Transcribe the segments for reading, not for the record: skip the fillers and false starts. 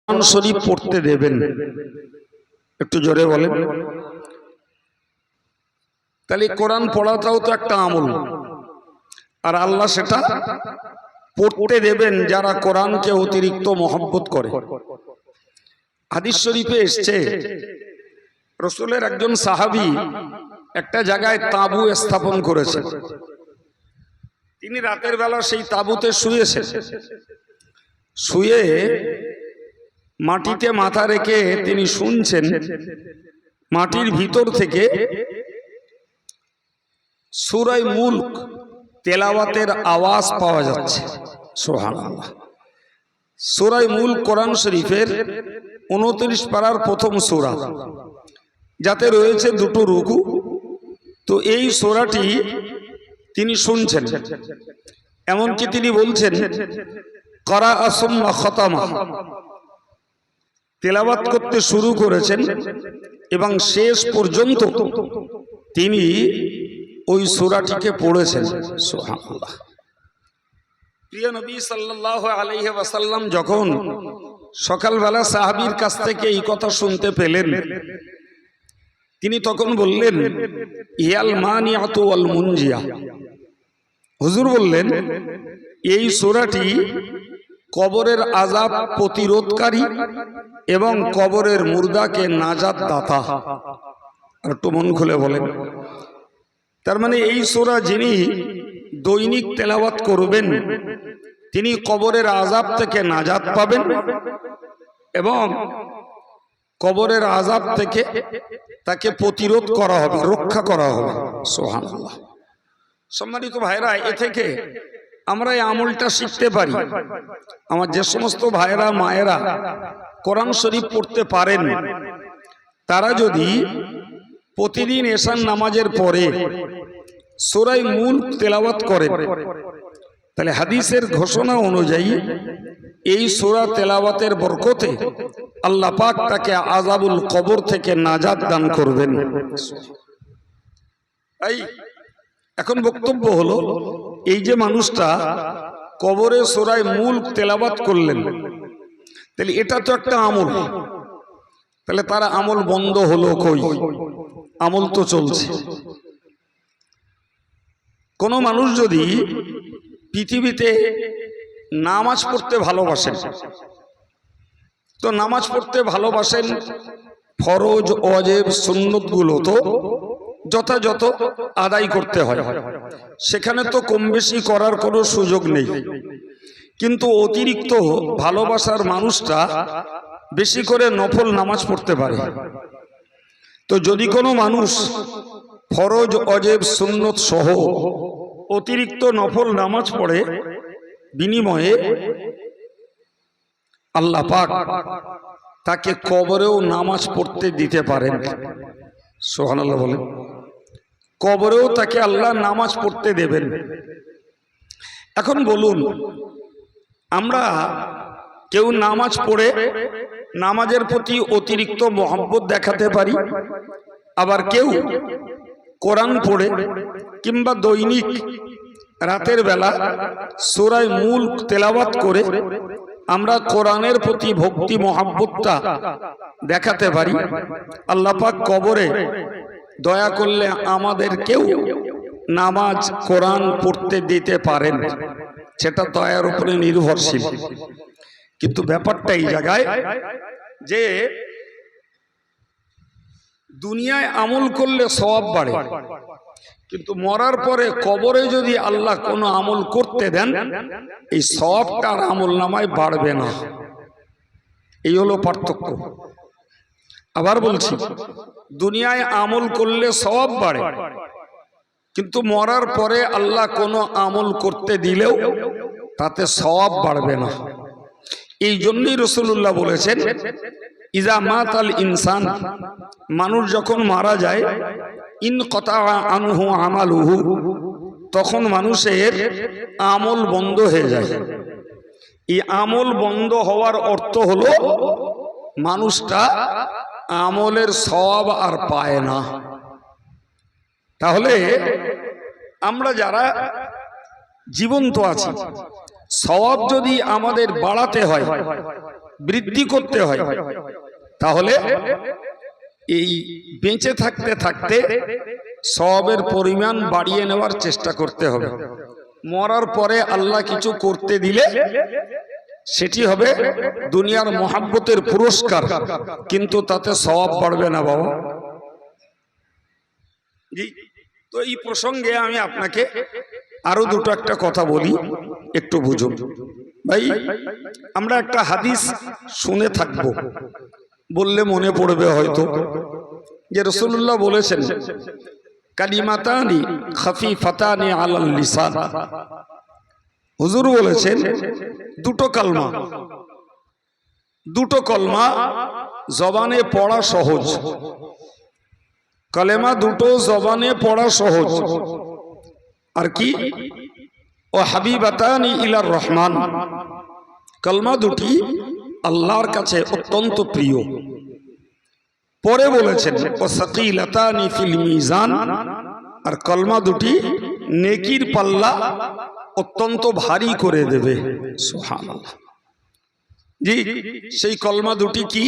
কোরআন শরীফ পড়তে দেবেন, একটু জোরে বলেন। তাহলে কোরআন পড়াটাও তো একটা আমল, আর আল্লাহ সেটা পড়তে দেবেন যারা কোরআনকে অতিরিক্ত মহব্বত করে। হাদিস শরীফে এসছে রাসূলের একজন সাহাবী একটা জায়গায় তাঁবু স্থাপন করেছেন। তিনি রাতের বেলা সেই তাঁবুতে শুয়েছেন। শুয়ে মাটিতে মাথা রেখে তিনি শুনছেন মাটির ভিতর থেকে সূরা মুলক তেলাওয়াতের আওয়াজ পাওয়া যাচ্ছে। সুবহানাল্লাহ। সূরা মুলক কোরআন শরীফের 29 পারার প্রথম সূরা, যাতে রয়েছে দুটো রুকু। তো এই সূরাটি তিনি শুনছেন, এমনকি তিনি বলছেন ক্বারাআ সুম্মা খাতামা, তেলাওয়াত করতে শুরু করেছেন এবং শেষ পর্যন্ত তিনি ওই সূরাটিকে পড়েছেন। সুবহানাল্লাহ। প্রিয় নবী সাল্লাল্লাহু আলাইহি ওয়াসাল্লাম যখন সকালবেলা সাহাবীর কাছ থেকে এই কথা শুনতে পেলেন, তিনি তখন বললেন ইয়াল মানিয়াতু ওয়াল মুনজিয়া। হুজুর বললেন এই সূরাটি কবরের আযাব প্রতিরোধকারী এবং কবরের মুর্দাকে নাজাত দাতা। আর একটু মন খুলে বলেন, তার মানে এই সূরা যিনি দৈনিক তেলাওয়াত করবেন তিনি কবরের আযাব থেকে নাজাত পাবেন এবং কবরের আযাব থেকে তাকে প্রতিরোধ করা হবে, রক্ষা করা হবে। সুবহানাল্লাহ। সম্মানিত ভাইরা, এ থেকে আমরা এই আমলটা শিখতে পারি। আমার যে সমস্ত ভাইরা মায়েরা কোরআন শরীফ পড়তে পারেন, তারা যদি প্রতিদিন এশার নামাজের পরে সূরা মুলক তেলাওয়াত করেন, তাহলে হাদিসের ঘোষণা অনুযায়ী এই সূরা তেলাওয়াতের বরকতে আল্লাহ পাক তাকে আযাবুল কবর থেকে নাজাত দান করবেন। এখন বক্তব্য হলো, এই যে মানুষটা কবরে সূরা মুলক তেলাওয়াত করলেন, তাহলে এটা তো একটা আমল। তাহলে তার আমল বন্ধ হলো কই? আমল তো চলছে। কোন মানুষ যদি পৃথিবীতে নামাজ পড়তে ভালোবাসেন, তো নামাজ পড়তে ভালোবাসেন, ফরজ ওয়াজিব সুন্নত গুলো তো যথাযথ আদায় করতে হয়, সেখানে তো কম বেশি করার কোনো সুযোগ নেই। কিন্তু অতিরিক্ত ভালোবাসার মানুষটা বেশি করে নফল নামাজ পড়তে পারে। তো যদি কোনো মানুষ ফরজ ওয়াজিব সুন্নত সহ অতিরিক্ত নফল নামাজ পড়ে, বিনিময়ে আল্লাহ পাক তাকে কবরেও নামাজ পড়তে দিতে পারেন। সুবহানাল্লাহ বলেন। কবরেও তাকে আল্লাহ নামাজ পড়তে দেবেন। এখন বলুন, আমরা কেউ নামাজ পড়ে নামাজের প্রতি অতিরিক্ত মহব্বত দেখাতে পারি, আবার কেউ কোরআন পড়ে কিংবা দৈনিক রাতের বেলা সূরা মুলক তেলাওয়াত করে আমরা কোরআনের প্রতি ভক্তি মহব্বতটা দেখাতে পারি। আল্লাহ পাক কবরে দয়া করলে আমাদেরকেও নামাজ কোরআন পড়তে দিতে পারেন, সেটা দয়ার উপরে নির্ভরশীল। কিন্তু ব্যাপারটা এই জায়গায় যে দুনিয়ায় আমল করলে সওয়াব বাড়ে, কিন্তু মরার পরে কবরে যদি আল্লাহ কোনো আমল করতে দেন, এই সওয়াবটা আমল নামায় বাড়বে না। এই হলো পার্থক্য। আবার বলছি, দুনিয়ায় আমল করলে সওয়াব বাড়ে, কিন্তু মরার পরে আল্লাহ কোনো আমল করতে দিলেও তাতে সওয়াব বাড়বে না। এই জন্যই রাসূলুল্লাহ বলেছেন ইজা মাতাল ইনসান, মানুষ যখন মারা যায়, ইনকাতা আনহু আমালুহু, তখন মানুষের আমল বন্ধ হয়ে যায়। এই আমল বন্ধ হওয়ার অর্থ হলো মানুষটা আমলের সওয়াব আর পায় না। তাহলে আমরা যারা জীবন্ত আছি, সওয়াব যদি আমাদের বাড়াতে হয় বৃদ্ধি করতে হয়, তাহলে এই বেঁচে থাকতে থাকতে সওয়াবের পরিমাণ বাড়িয়ে নেওয়ার চেষ্টা করতে হবে। মরার পরে আল্লাহ কিছু করতে দিলে সেটি হবে দুনিয়ার মহাব্বতের পুরস্কার, কিন্তু তাতে সওয়াব বাড়বে না বাবা। জি, তো এই প্রসঙ্গে আমি আপনাকে আরো দুটো একটা কথা বলি, একটু বুঝুন ভাই। আমরা একটা হাদিস শুনে থাকবো, বললে মনে পড়বে হয়তো, যে রাসূলুল্লাহ বলেছেন কালিমাতানি খাফিফাতানি আলাল লিসান। হুজুর বলেছেন দুটো কলমা জবানে পড়া সহজ, কালেমা দুটো জবানে পড়া সহজ। আর কি? ও হাবিবাতানি ইলার রহমান, কলমা দুটি আল্লাহর কাছে অত্যন্ত প্রিয়। পরে বলেছেন ও সাকিলাতানি ফিল মিজান, আর কলমা দুটি নেকির পাল্লা অত্যন্ত ভারী করে দেবে। সুবহানাল্লাহ। জি, সেই কলমা দুটি কি?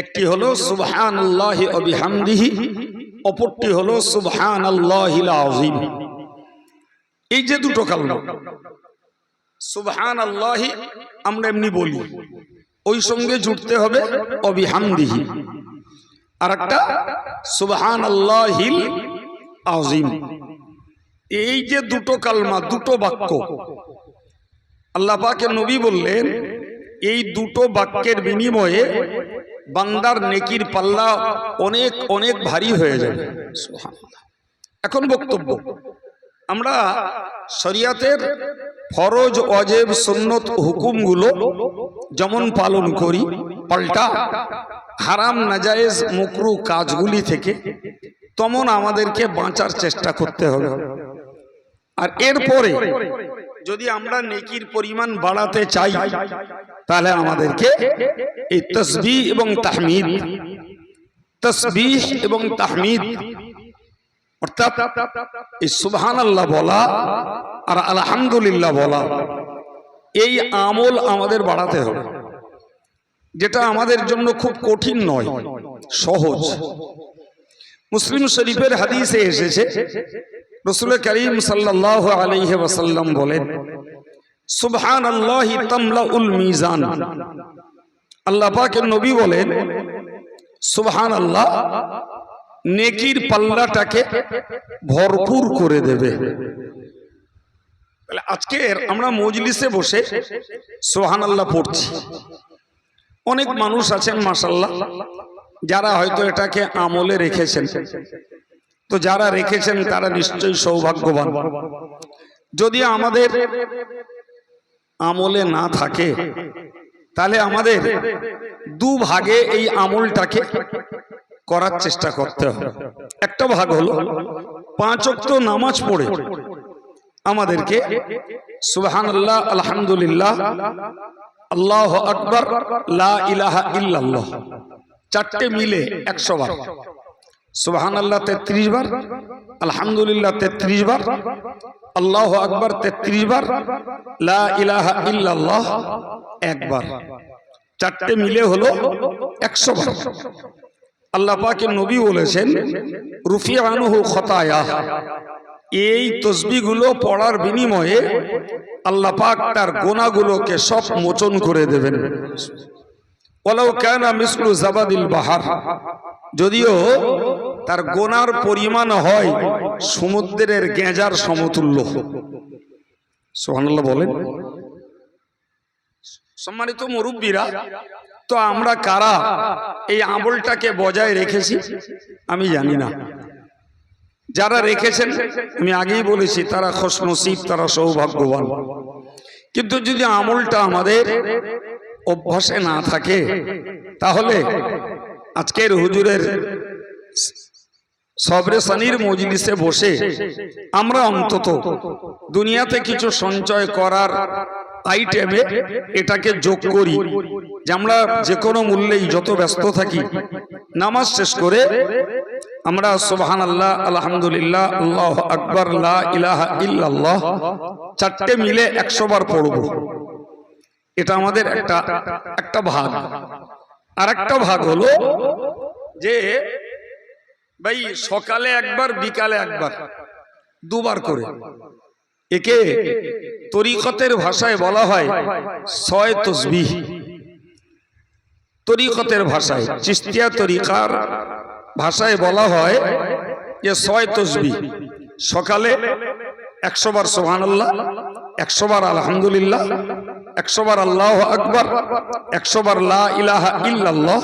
একটি হলো সুবহানাল্লাহি ওয়া বিহামদিহি, অপরটি হলো সুবহানাল্লাহিল আযীম। এই যে দুটো কালমা, সুবহানাল্লাহি আমরা এমনি বলি, ওই সঙ্গে জুড়তে হবে ওয়া বিহামদিহি, আর একটা সুবহানাল্লাহিল আযীম। এই যে দুটো কালমা, দুটো বাক্য, আল্লাহ পাকের নবী বললেন এই দুটো বাক্যের বিনিময়ে বান্দার নেকির পাল্লা অনেক অনেক ভারী হয়ে যাবে। সুবহানাল্লাহ। এখন বক্তব্য, আমরা শরিয়াতের ফরজ, ওয়াজিব, সুন্নত, হুকুমগুলো যেমন পালন করি, পাল্টা হারাম, নাজায়েজ, মাকরুহ কাজগুলি থেকে তেমন আমাদেরকে বাঁচার চেষ্টা করতে হবে। আর এরপরে যদি আমরা নেকির পরিমাণ বাড়াতে চাই, তাহলে আমাদেরকে এই তাসবিহ এবং তাহমিদ, অর্থাৎ এই সুবহানাল্লাহ বলা আর আলহামদুলিল্লাহ বলা, এই আমল আমাদের বাড়াতে হবে, যেটা আমাদের জন্য খুব কঠিন নয়, সহজ। মুসলিম শরীফের হাদিসে এসেছে রাসূল করিম সাল্লাল্লাহু আলাইহি ওয়াসাল্লাম বলেন সুবহানাল্লাহি তামলাউল মিজান। আল্লাহ পাকের নবী বলেন সুবহানাল্লাহ নেকির পাল্লাটাকে ভরপুর করে দেবে। তাহলে আজকে আমরা মজলিসে বসে সুবহানাল্লাহ পড়ছি, অনেক মানুষ আছেন মাশাআল্লাহ যারা হয়তো এটাকে আমলে রেখেছেন। তো যারা রেখেছেন তারা নিশ্চয়ই সৌভাগ্যবান। যদি আমাদের আমলে না থাকে, তাহলে আমাদের দুভাগে এই আমলটাকে করার চেষ্টা করতে হবে। একটা ভাগ হলো 5 ওয়াক্ত নামাজ পড়ে আমাদেরকে সুবহানাল্লাহ, আলহামদুলিল্লাহ, আল্লাহু আকবার, লা ইলাহা ইল্লাল্লাহ, চারটে মিলে 100 বার। সুবহানাল্লাহ 33 বার, আলহামদুলিল্লাহ 33 বার, আল্লাহু আকবার 33 বার, লা ইলাহা ইল্লাল্লাহ 1 বার, চারটে মিলে হলো 100 বার। আল্লাহ পাকের নবী বলেছেন রুফিয়া আনহু খতায়া, এই তসবিহগুলো পড়ার বিনিময়ে আল্লাহ পাক তার গুনাহগুলোকে সব মোচন করে দেবেন। ওয়ালাউ কানা মিসলু জাবাদিল বাহার, যদিও তার গুনার পরিমাণ হয় সমুদ্রের গেঁজার সমতুল্য। সুবহানাল্লাহ বলেন। সম্মানিত মুরব্বীরা, তো আমরা কারা এই আমলটাকে বজায় রেখেছি আমি জানি না। যারা রেখেছেন আমি আগেই বলেছি তারা খুশনসিব, তারা সৌভাগ্যবান। কিন্তু যদি আমলটা আমাদের অভ্যাসে না থাকে, তাহলে আজকের হুজুরের সবরে সানির মজলিসে বসে আমরা অন্তত দুনিয়াতে কিছু সঞ্চয় করার আইটেমে এটাকে যোগ করি, যে আমরা যে কোনো মূল্যেই যত ব্যস্ত থাকি, নামাজ শেষ করে আমরা সুবহানাল্লাহ, আলহামদুলিল্লাহ, আল্লাহু আকবার, লা ইলাহা ইল্লাল্লাহ চারটে মিলে 100 বার পড়ব। এটা আমাদের একটা ভাগ। আর একটা ভাগ হলো যে ভাই সকালে একবার বিকালে একবার দুবার করে, একে তরিকতের ভাষায় বলা হয় ৬ তসবিহ। তরিকতের ভাষায়, চিশতিয়া তরিকার ভাষায় বলা হয় যে ৬ তসবিহ। সকালে ১০০ বার সুবহানাল্লাহ, ১০০ বার আলহামদুলিল্লাহ, ১০০ বার আল্লাহু আকবার, ১০০ বার লা ইলাহা ইল্লাল্লাহ,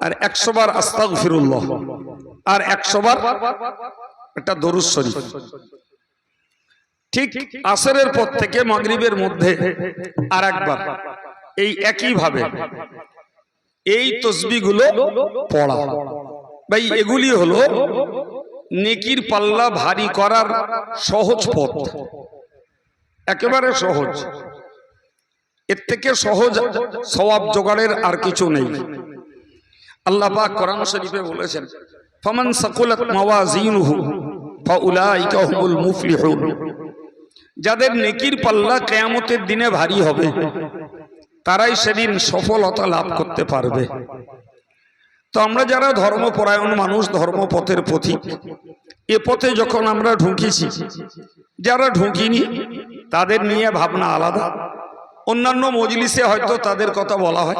আর ১০০ বার আস্তাগফিরুল্লাহ, আর ১০০ বার একটা দরুদ শরীফ। ঠিক আসরের পর থেকে মাগরিবের মধ্যে আর একবার এই একইভাবে এই তসবিহগুলো পড়া। ভাই এগুলি হলো নেকির পাল্লা ভারী করার সহজ পথ, একেবারে সহজ। এর থেকে সহজ সওয়াব জোগাড়ের আর কিছু নেই। আল্লাহ পাক কোরআন শরীফে বলেছেন, ফামান সাকুলাত মাওয়াজিনুহু ফাউলাইকা হুমুল মুফলিহুন। যাদের নেকির পাল্লা কিয়ামতের দিনে ভারী হবে তারাই সেদিন সফলতা লাভ করতে পারবে। তো আমরা যারা ধর্মপরায়ণ মানুষ, ধর্মপথের পথিক, এ পথে যখন আমরা ঢুকেছি, যারা ঢুকিনি তাদের নিয়ে ভাবনা আলাদা। অন্যান্য মজলিসে হয়তো তাদের কথা বলা হয়,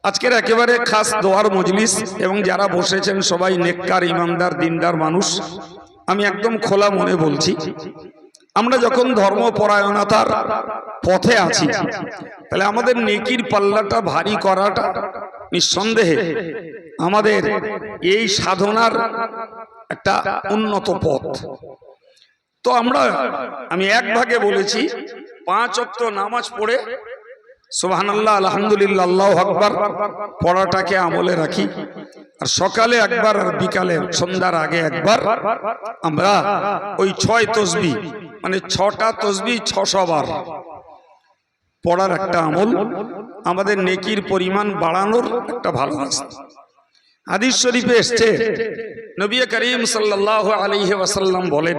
আজকের একেবারে খাস দোয়ার মজলিস, এবং যারা বসেছেন সবাই নেককার, ইমানদার, দিনদার মানুষ। আমি একদম খোলা মনে বলছি, আমরা যখন ধর্মপরায়ণতার পথে আছি তাহলে আমাদের নেকির পাল্লাটা ভারী করাটা নিঃসন্দেহে আমাদের এই সাধনার একটা উন্নত পথ। তো আমি এক ভাগে বলেছি 5 ওয়াক্ত নামাজ পড়ে সুবহানাল্লাহ, আলহামদুলিল্লাহ, আল্লাহু আকবার পড়াটাকে আমলে রাখি। আর সকালে একবার, আর বিকালে সন্ধ্যার আগে একবার আমরা ওই 6 তসবিহ, মানে 6টা তসবিহ 600 বার পড়ার একটা আমল আমাদের নেকির পরিমাণ বাড়ানোর একটা ভালো রাস্তা। হাদিস শরীফে এসেছে, নবী করিম সাল্লাল্লাহু আলাইহি ওয়াসাল্লাম বলেন,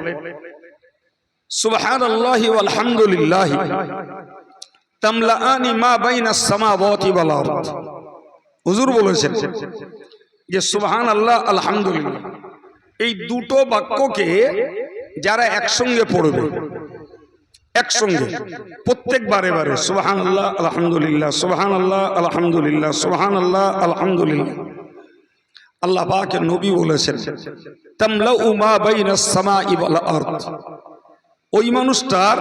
সুবহানাল্লাহি ওয়াল হামদুলিল্লাহি তামলাআনি মা বাইনাস সামাওয়াতি ওয়াল আরদ। হুজুর বলেছেন যে সুবহানাল্লাহ, আলহামদুলিল্লাহ, এই দুটো বাক্যকে যারা একসঙ্গে পড়বে, একসঙ্গে প্রত্যেক বারে বারে সুবহানাল্লাহ, আলহামদুলিল্লাহ, সুবহানাল্লাহ, আলহামদুলিল্লাহ, সুবহানাল্লাহ, আলহামদুলিল্লাহ, আল্লাহ পাকের নবী বলেছেন তামলাউ মা বাইনাস সামাই ওয়াল আরদ। ওই মানুষটার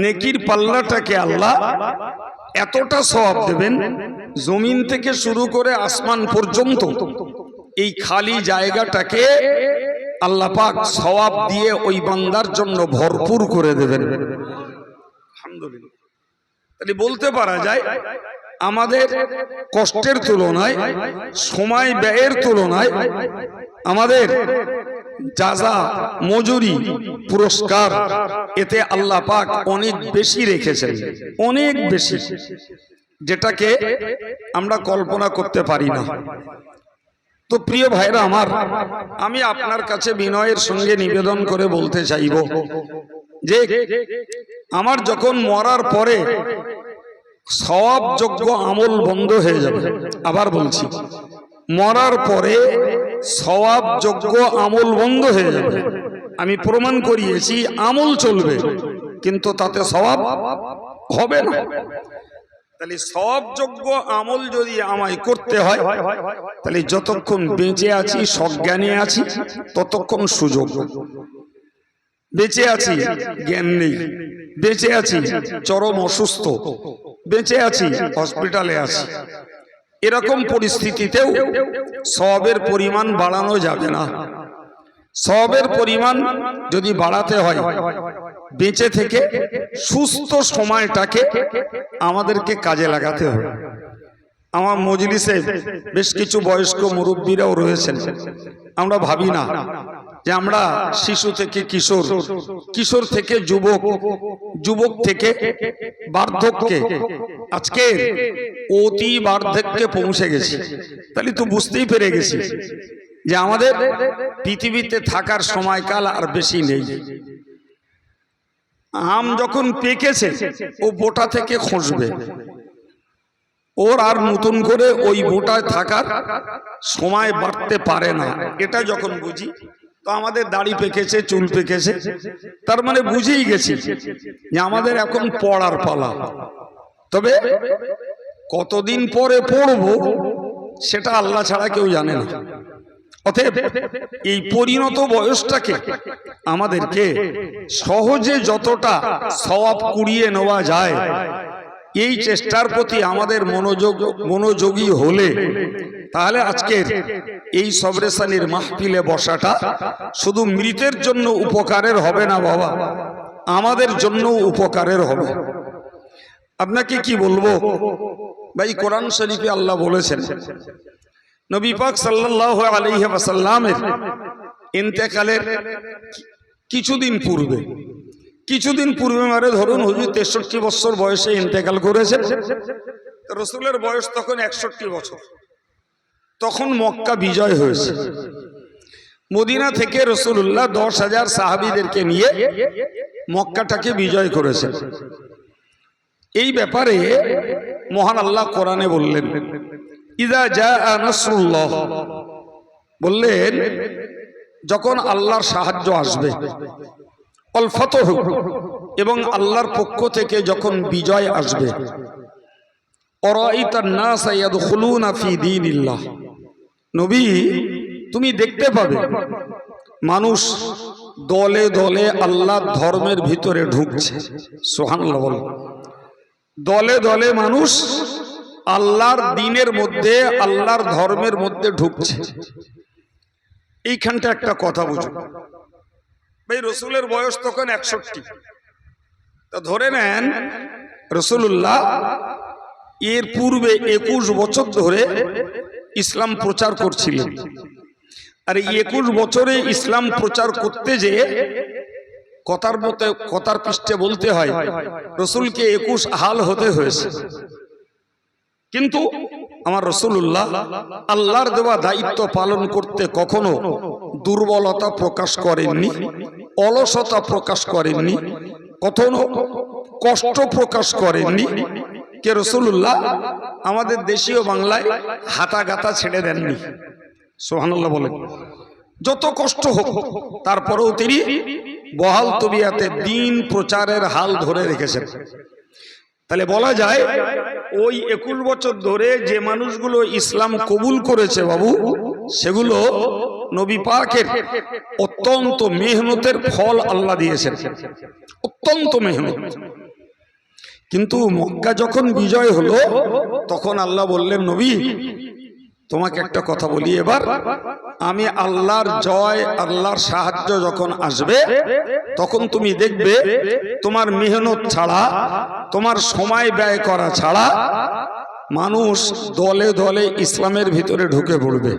নেকির পাল্লাটাকে আল্লাহ এতটা সওয়াব দেবেন, জমিন থেকে শুরু করে আসমান পর্যন্ত এই খালি জায়গাটাকে আল্লাহ পাক সওয়াব দিয়ে ওই বান্দার জন্য ভরপুর করে দেবেন। আলহামদুলিল্লাহ। তাহলে বলতে পারা যায় আমাদের কষ্টের তুলনায়, সময় ব্যয়ের তুলনায় আমাদের জাযা, মজুরি, পুরস্কার এতে আল্লাহ পাক অনেক বেশি রেখেছেন, অনেক বেশি, যেটাকে আমরা কল্পনা করতে পারি না। তো প্রিয় ভাইরা আমার, আমি আপনার কাছে বিনয়ের সঙ্গে নিবেদন করে বলতে চাইব যে আমার যখন মরার পরে সওয়াবযোগ্য আমল বন্ধ হয়ে যাবে, আবার বলছি, মরার পরে সওয়াবযোগ্য আমল বন্ধ হয়ে যাবে। আমি প্রমাণ করিয়েছি আমল চলবে কিন্তু তাতে সওয়াব হবে না। তাহলে সওয়াবযোগ্য আমল যদি আমায় করতে হয় তাহলে যতক্ষণ বেঁচে আছি, সজ্ঞানে আছি, ততক্ষণ সুযোগ। বেঁচে আছি জ্ঞান নেই, বেঁচে আছি চরম অসুস্থ, বেঁচে আছি হসপিটালে আছি, এরকম পরিস্থিতিতেও সওয়াবের পরিমাণ বাড়ানো যাবে না। সওয়াবের পরিমাণ যদি বাড়াতে হয় বেঁচে থেকে সুস্থ সময়টাকে আমাদেরকে কাজে লাগাতে হবে। আমার মজলিসে বেশ কিছু বয়স্ক মুরব্বীরাও রয়েছেন। আমরা ভাবি না যে আমরা শিশু থেকে কিশোর, কিশোর থেকে যুবক, যুবক থেকে বার্ধক্যে, আজকে অতি বার্ধক্যে পৌঁছে গেছি। তাহলে তো বুঝতেই পেরে গেছি যে আমাদের পৃথিবীতে থাকার সময়কাল আর বেশি নেই। আম যখন পেকেছে ও বোটা থেকে খসবে, ওর আর নতুন করে ওই বোটায় থাকার সময় বাড়তে পারে না। এটা যখন বুঝি, তো আমাদের দাড়ি পেকেছে, চুল পেকেছে, তার মানে বুঝেই গেছি যে আমাদের এখন পড়ার পালা। তবে কতদিন পরে পড়বো সেটা আল্লাহ ছাড়া কেউ জানে না। অতএব এই পরিণত বয়সটাকে আমাদেরকে সহজে যতটা সওয়াব কুড়িয়ে নেওয়া যায়, এই চেষ্টার প্রতি আমাদের মনোযোগী হলে তাহলে আজকের এই সবরেসানির মাহফিলে বসাটা শুধু মৃতের জন্য উপকারের হবে না বাবা, আমাদের জন্য উপকারের হবে। আপনাকে কি বলবো ভাই, কোরআন শরীফে আল্লাহ বলেছেন নবী পাক সাল্লাল্লাহু আলাইহি ওয়াসাল্লামের ইন্তেকালের কিছুদিন পূর্বে মানে ধরুন হুজুর 63 বছর বয়সে ইন্তেকাল করেছেন। রাসূলের বয়স তখন 61 বছর। তখন মক্কা বিজয় হয়েছে। মদিনা থেকে রাসূলুল্লাহ 10,000 সাহাবীদেরকে নিয়ে মক্কাটাকে বিজয় করেছেন। এই ব্যাপারে মহান আল্লাহ কোরআনে বললেন, ইযা জাআ নাসরুল্লাহ, বললেন যখন আল্লাহর সাহায্য আসবে, অল ফাতহ, এবং আল্লাহর পক্ষ থেকে যখন বিজয় আসবে, অরাইতান নাস ইয়াদখুলুনা ফি দীনিল্লাহ, নবী তুমি দেখতে পাবে মানুষ দলে দলে আল্লাহর ধর্মের ভিতরে ঢুকছে। সুবহানাল্লাহ বল। দলে দলে মানুষ আল্লাহর দ্বীনের মধ্যে, আল্লাহর ধর্মের মধ্যে ঢুকছে। এইখানটা একটা কথা বুঝুন ভাই, রাসূলের বয়স তখন 61। তা ধরে নেন রাসূলুল্লাহ এর পূর্বে 21 বছর ধরে ইসলাম প্রচার করছিলেন। আর 21 বছরে ইসলাম প্রচার করতে যে কথার পৃষ্ঠে বলতে হয় রাসূলকে 21 হাল হতে হয়েছে। কিন্তু আমার রাসূলুল্লাহ আল্লাহর দেওয়া দায়িত্ব পালন করতে কখনো দুর্বলতা প্রকাশ করেননি, অলসতা প্রকাশ করেননি, কখনো কষ্ট প্রকাশ করেননি। কে রাসূলুল্লাহ আমাদের দেশীয় বাংলায় হাতা গাতা ছেড়ে দেননি। সুবহানাল্লাহ বলেন। যত কষ্ট হোক তারপরেও তিনি বহাল তবিয়াতে দ্বীন প্রচারের হাল ধরে রেখেছেন। তাহলে বলা যায় ওই 21 বছর ধরে যে মানুষগুলো ইসলাম কবুল করেছে বাবু, সেগুলো নবী পাকের অত্যন্ত মেহনতের ফল আল্লাহ দিয়েছেন, অত্যন্ত মেহনত। কিন্তু মক্কা যখন বিজয় হলো তখন আল্লাহ বললেন, নবী তোমাকে একটা কথা বলি, এবার আমি আল্লাহর জয়, আল্লাহর সাহায্য যখন আসবে তখন তুমি দেখবে তোমার মেহনত ছাড়া, তোমার সময় ব্যয় করা ছাড়া মানুষ দলে দলে ইসলামের ভিতরে ঢুকে পড়বে।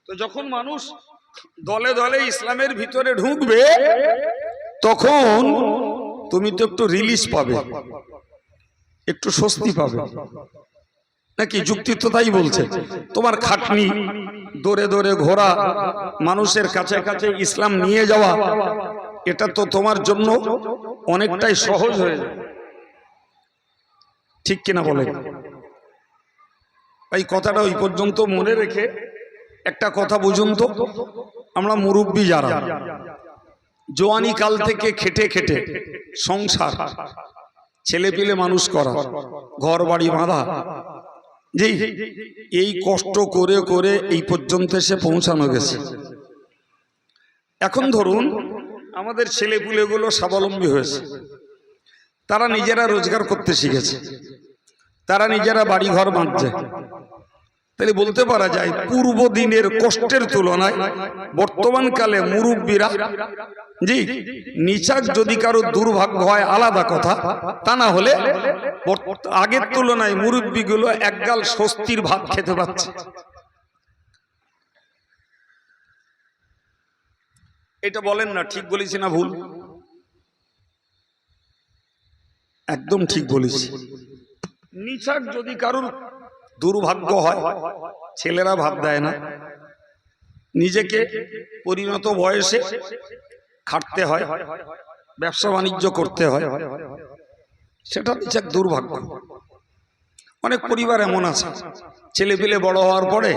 তো যখন মানুষ দলে দলে ইসলামের ভিতরে ঢুকবে তখন তুমি তো একটু রিলিজ পাবে, একটু স্বস্তি পাবে, নাকি? যুক্তি তো তাই বলছে। তোমার খাটনি, দৌড়ে দৌড়ে ঘোরা, মানুষের কাছে কাছে ইসলাম নিয়ে যাওয়া, এটা তো তোমার জন্য অনেকটাই সহজ হয়ে যায়। ঠিক কিনা বলে? এই কথাটা ওই পর্যন্ত মনে রেখে একটা কথা বুঝুন তো, আমরা মুরব্বী যারা জোয়ানি কাল থেকে খেটে খেটে সংসার, ছেলে পিলে মানুষ করা, ঘর বাড়ি বাঁধা, যে এই কষ্ট করে করে এই পর্যন্ত এসে পৌঁছানো গেছে। এখন ধরুন আমাদের ছেলেপুলেগুলো স্বাবলম্বী হয়েছে, তারা নিজেরা রোজগার করতে শিখেছে, তারা নিজেরা বাড়ি ঘর বাঁধছে। তাহলে বলতে পারা যায় পূর্ব দিনের কষ্টের তুলনায় বর্তমান কালে মুরব্বীরা, জি নিছাক যদি কারো দুর্ভাগ্য হয় আলাদা কথা, তা না হলে আগের তুলনায় মুরব্বীগুলো একগাল স্বস্তির ভাত খেতে পাচ্ছে। এটা বলেন না, ঠিক বলেছি না ভুল? একদম ঠিক বলেছি। নিছাক যদি কারোর দুর্ভাগ্য হয়, ছেলেরা ভাত দেয় না, নিজেকে পরিণত বয়সে খাটতে হয়, ব্যবসা বাণিজ্য করতে হয়, সেটা হচ্ছে এক দুর্ভাগ্য। অনেক পরিবার এমন আছে, ছেলে পিলে বড় হওয়ার পরে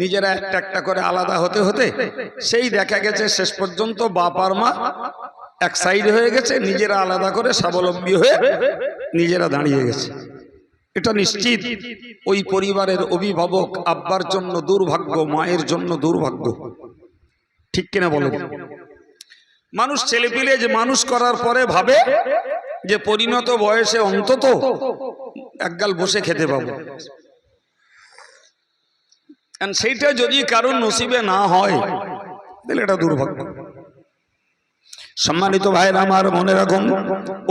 নিজেরা একটা একটা করে আলাদা হতে হতে সেই দেখা গেছে শেষ পর্যন্ত বাপ আর মা এক সাইড হয়ে গেছে, নিজেরা আলাদা করে স্বাবলম্বী হয়ে নিজেরা দাঁড়িয়ে গেছে। এটা নিশ্চিত ওই পরিবারের অভিভাবক আব্বার জন্য দুর্ভাগ্য, মায়ের জন্য দুর্ভাগ্য। ঠিক কিনা বলেন? মানুষ ছেলেপিলে যে মানুষ করার পরে ভাবে যে পরিণত বয়সে অন্তত একগাল বসে খেতে পাবো, সেইটা যদি কারণ নসিবে না হয় তাহলে এটা দুর্ভাগ্য। সম্মানিত ভাইরা আমার, মনে রাখুন,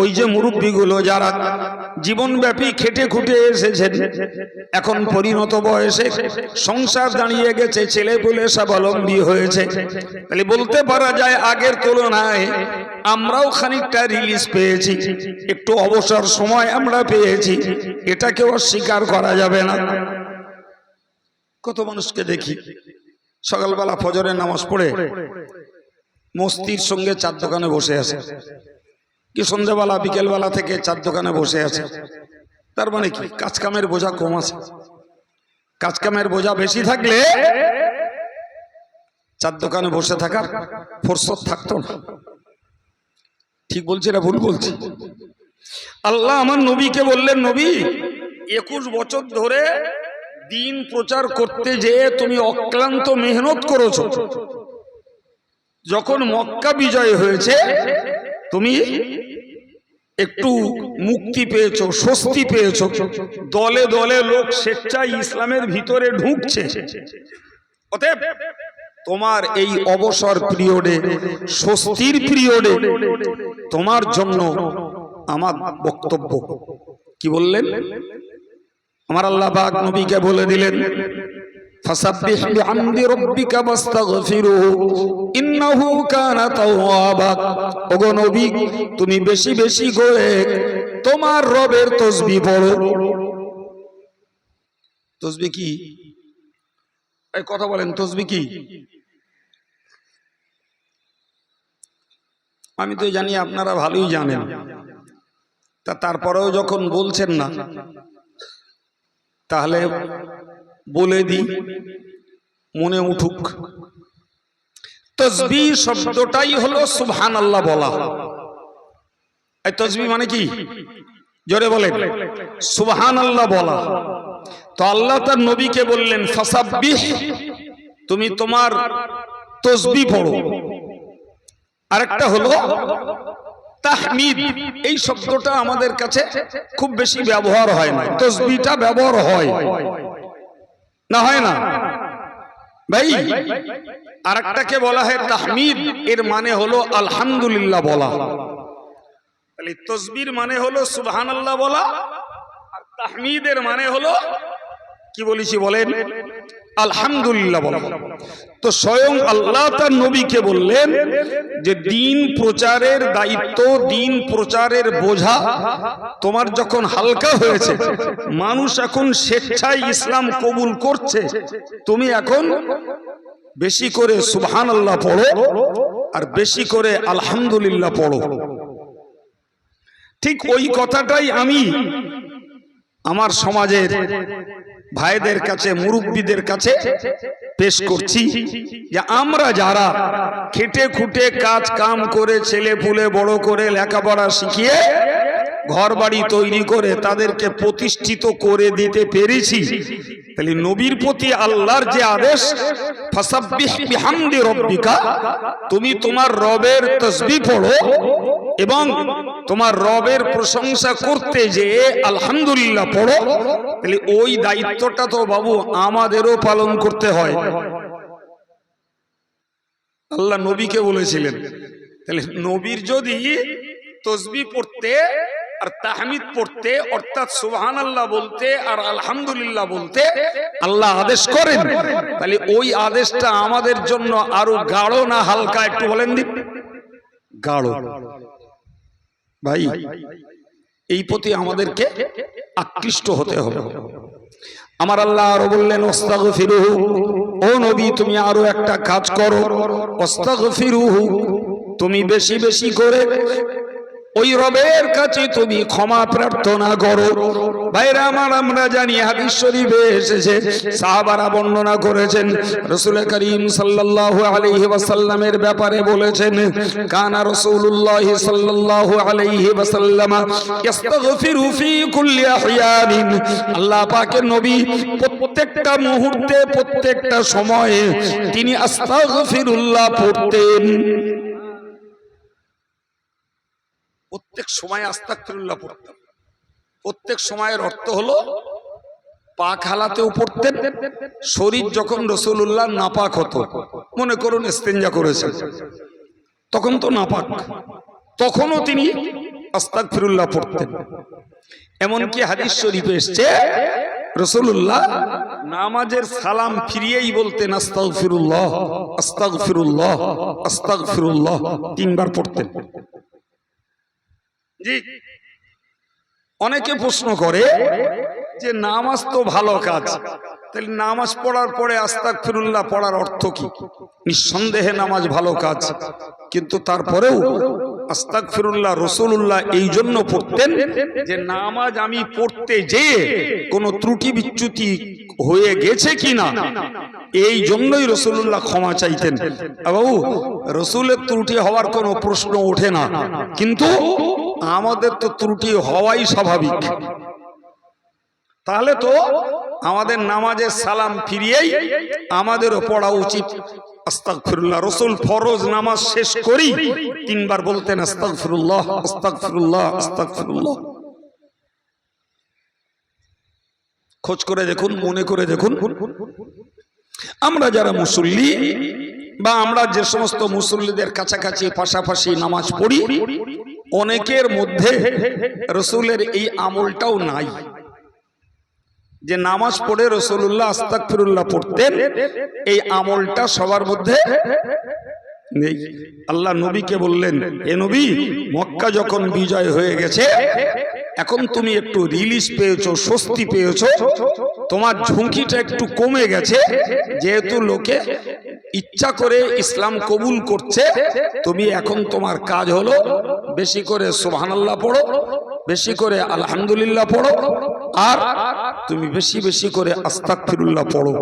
ওই যে মুরব্বীগুলো যারা জীবনব্যাপী খেটে খুটে এসেছেন, এখন পরিণত বয়সে সংসার দাঁড়িয়ে গেছে, ছেলে পুলে স্বাবলম্বী হয়েছে, তাহলে বলতে পারা যায় আগের তুলনায় আমরাও খানিকটা রিলিজ পেয়েছি, একটু অবসর সময় আমরা পেয়েছি, এটাকেও অস্বীকার করা যাবে না। কত মানুষকে দেখি সকালবেলা ফজরের নামাজ পড়ে মস্তির সঙ্গে চার দোকানে বসে আছে, কি সন্ধ্যাবেলা বিকেলবেলা থেকে চার দোকানে বসে আছে। তার মানে কি কাজ কামের বোঝা কম আছে? কাজ কামের বোঝা বেশি থাকলে চার দোকানে বসে থাকার ফুরসত থাকতো না। ঠিক বলছি না ভুল বলছি? আল্লাহ আমার নবীকে বললেন, নবী 21 বছর ধরে দিন প্রচার করতে যেয়ে তুমি অক্লান্ত মেহনত করেছো, যখন মক্কা বিজয় হয়েছে তুমি একটু মুক্তি পেয়েছো, স্বস্তি পেয়েছো, দলে দলে লোক স্বেচ্ছায় ইসলামের ভিতরে ঢুকছে, অতএব তোমার এই অবসর পিরিয়ডে, স্বস্তির পিরিয়ডে তোমার জন্য আমার বক্তব্য কি বললেন? আমার আল্লাহ পাক নবীকে বলে দিলেন, ফাসাব্বিহ বিহামদি রাব্বিকা ওয়াস্তাগফিরুহু ইন্নাহু কানা তাওয়াবা। ওগো নবী, তুমি বেশি বেশি করে তোমার রবের তাসবিহ পড়ো। তাসবিহ কি? এই কথা বলেন, তাসবিহ কি? আমি তো জানি আপনারা ভালোই জানেন, তারপরেও যখন বলছেন না তাহলে বলে দিই, মনে উঠুক। তাসবিহ শব্দটাই হলো সুবহানাল্লাহ বলা। এই তাসবিহ মানে কি? জোরে বলেন, সুবহানাল্লাহ বলা। তো আল্লাহ তার নবীকে বললেন, ফাসাব্বিহ, তুমি তোমার তাসবিহ পড়ো। আরেকটা হলো তাহমিদ। এই শব্দটা আমাদের কাছে খুব বেশি ব্যবহার হয় না, তাসবিহটা ব্যবহার হয় না, হয় না ভাই? আরেকটাকে বলা হয় তাহমিদ, এর মানে হলো আলহামদুলিল্লাহ বলা। তাহলে তাসবিহর মানে হলো সুবহানাল্লাহ বলা, আর তাহমিদের মানে হলো কি বলেছি বলেন? আলহামদুলিল্লাহ বলা। তো স্বয়ং আল্লাহ তার নবীকে বললেন যে দিন প্রচারের দায়িত্ব, দিন প্রচারের বোঝা তোমার যখন হালকা হয়েছে, মানুষ এখন স্বেচ্ছায় ইসলাম কবুল করছে, তুমি এখন বেশি করে সুবহানাল্লাহ পড়ো আর বেশি করে আলহামদুলিল্লাহ পড়ো। ঠিক ওই কথাটাই আমি আমার সমাজের ভাইদের কাছে, মুরব্বীদের কাছে পেশ করছি, যে আমরা যারা খেটে খুটে কাজ কাম করে ছেলে পুলে বড় করে লেখাপড়া শিখিয়ে ঘর বাড়ি তৈরি করে তাদেরকে প্রতিষ্ঠিত করে দিতে পেরেছি, তাহলে নবীর প্রতি আল্লাহর যে আদেশ, ফাসাব্বিহ বিহামদি রাব্বিকা, তুমি তোমার রবের তাসবিহ পড়ো এবং তোমার রবের প্রশংসা করতে যে আলহামদুলিল্লাহ পড়ো, তাহলে ওই দায়িত্বটা তো বাবু আমাদেরও পালন করতে হয়। আল্লাহ নবীকে বলেছিলেন, তাহলে নবীর যদি তাসবিহ পড়তে আর তাহমিদ পড়তে, অর্থাৎ সুবহানাল্লাহ বলতে আর আলহামদুলিল্লাহ বলতে আল্লাহ আদেশ করেন, তাহলে ওই আদেশটা আমাদের জন্য আরো গাঢ় না হালকা? একটু বলেন দিন। গাঢ়। ভাই, এই প্রতি আমাদেরকে আকৃষ্ট হতে হবে। আমার আল্লাহ আরো বললেন, ওয়াস্তাগফিরুহু, ও নবী তুমি আরো একটা কাজ করো, ওয়াস্তাগফিরুহু, তুমি বেশি বেশি করে ওই রবের কাছে তুমি ক্ষমা প্রার্থনা করো। ভাইরা আমার, আমরা জানি হাদিস শরীফে এসেছে, সাহাবারা বর্ণনা করেছেন, রাসূল করিম সাল্লাল্লাহু আলাইহি ওয়াসাল্লামের ব্যাপারে বলেছেন, কানা রাসূলুল্লাহ সাল্লাল্লাহু আলাইহি ওয়াসাল্লাম ইস্তাগফিরু ফি কুল্লি আহয়ানিন। আল্লাহ পাকের নবী প্রত্যেকটা মুহূর্তে, প্রত্যেকটা সময়ে তিনি আস্তাগফিরুল্লাহ পড়তেন। প্রত্যেক সময় আস্তাগফিরুল্লাহ পড়তেন। প্রত্যেক সময়ের অর্থ হলো পাক হালাতেও পড়তেন। শরীর যখন রাসূলুল্লাহ নাপাক হতো, মনে করুন ইস্তেঞ্জা করেছেন, তখন তো নাপাক, তখনও তিনি আস্তাগফিরুল্লাহ পড়তেন। এমনকি হাদিস শরীফে এসেছে রাসূলুল্লাহ নামাজের সালাম ফিরিয়েই বলতেন আস্তাগফিরুল্লাহ, আস্তাগফিরুল্লাহ, আস্তাগফিরুল্লাহ, 3 বার পড়তেন। জি, অনেকে প্রশ্ন করে যে নামাজ তো ভালো কাজ, তাহলে নামাজ পড়ার পরে আস্তাগফিরুল্লাহ পড়ার অর্থ কি? নিঃসন্দেহে নামাজ ভালো কাজ, কিন্তু তারপরেও আস্তাগফিরুল্লাহ রাসূলুল্লাহ এই জন্য পড়তেন যে নামাজ আমি পড়তে যেয়ে কোনো ত্রুটি বিচ্যুতি হয়ে গেছে কিনা, এই জন্যই রাসূলুল্লাহ ক্ষমা চাইতেন। বাবু, রাসূলের ত্রুটি হওয়ার কোনো প্রশ্ন ওঠে না, কিন্তু আমাদের তো ত্রুটি হওয়াই স্বাভাবিক। তাহলে তো আমাদের নামাজের সালাম ফিরিয়েই আমাদেরও পড়া উচিত আস্তাগফিরুল্লাহ। রাসূল ফরজ নামাজ শেষ করি 3 বার বলতেন আস্তাগফিরুল্লাহ, আস্তাগফিরুল্লাহ, আস্তাগফিরুল্লাহ। খোঁজ করে দেখুন, মনে করে দেখুন, আমরা যারা মুসল্লি বা আমরা যে সমস্ত মুসল্লিদের কাছাকাছি পাশাপাশি নামাজ পড়ি, অনেকের মধ্যে রাসূলের এই আমলটাও নাই যে নামাজ পড়ে রাসূলুল্লাহ আস্তাগফিরুল্লাহ পড়তেন, এই আমলটা সবার মধ্যে নেই। আল্লাহ নবীকে বললেন, এ নবী, মক্কা যখন বিজয় হয়ে গেছে, এখন তুমি একটু রিলিজ পেয়েছো, স্বস্তি পেয়েছো, তোমার ঝুঁকিটা একটু কমে গেছে, যেহেতু লোকে ইচ্ছা করে ইসলাম কবুল করছে, তুমি এখন তোমার কাজ হলো বেশি করে সুবহানাল্লাহ পড়ো, বেশি করে আলহামদুলিল্লাহ পড়ো, আর তুমি বেশি বেশি করে আস্তাগফিরুল্লাহ পড়ো।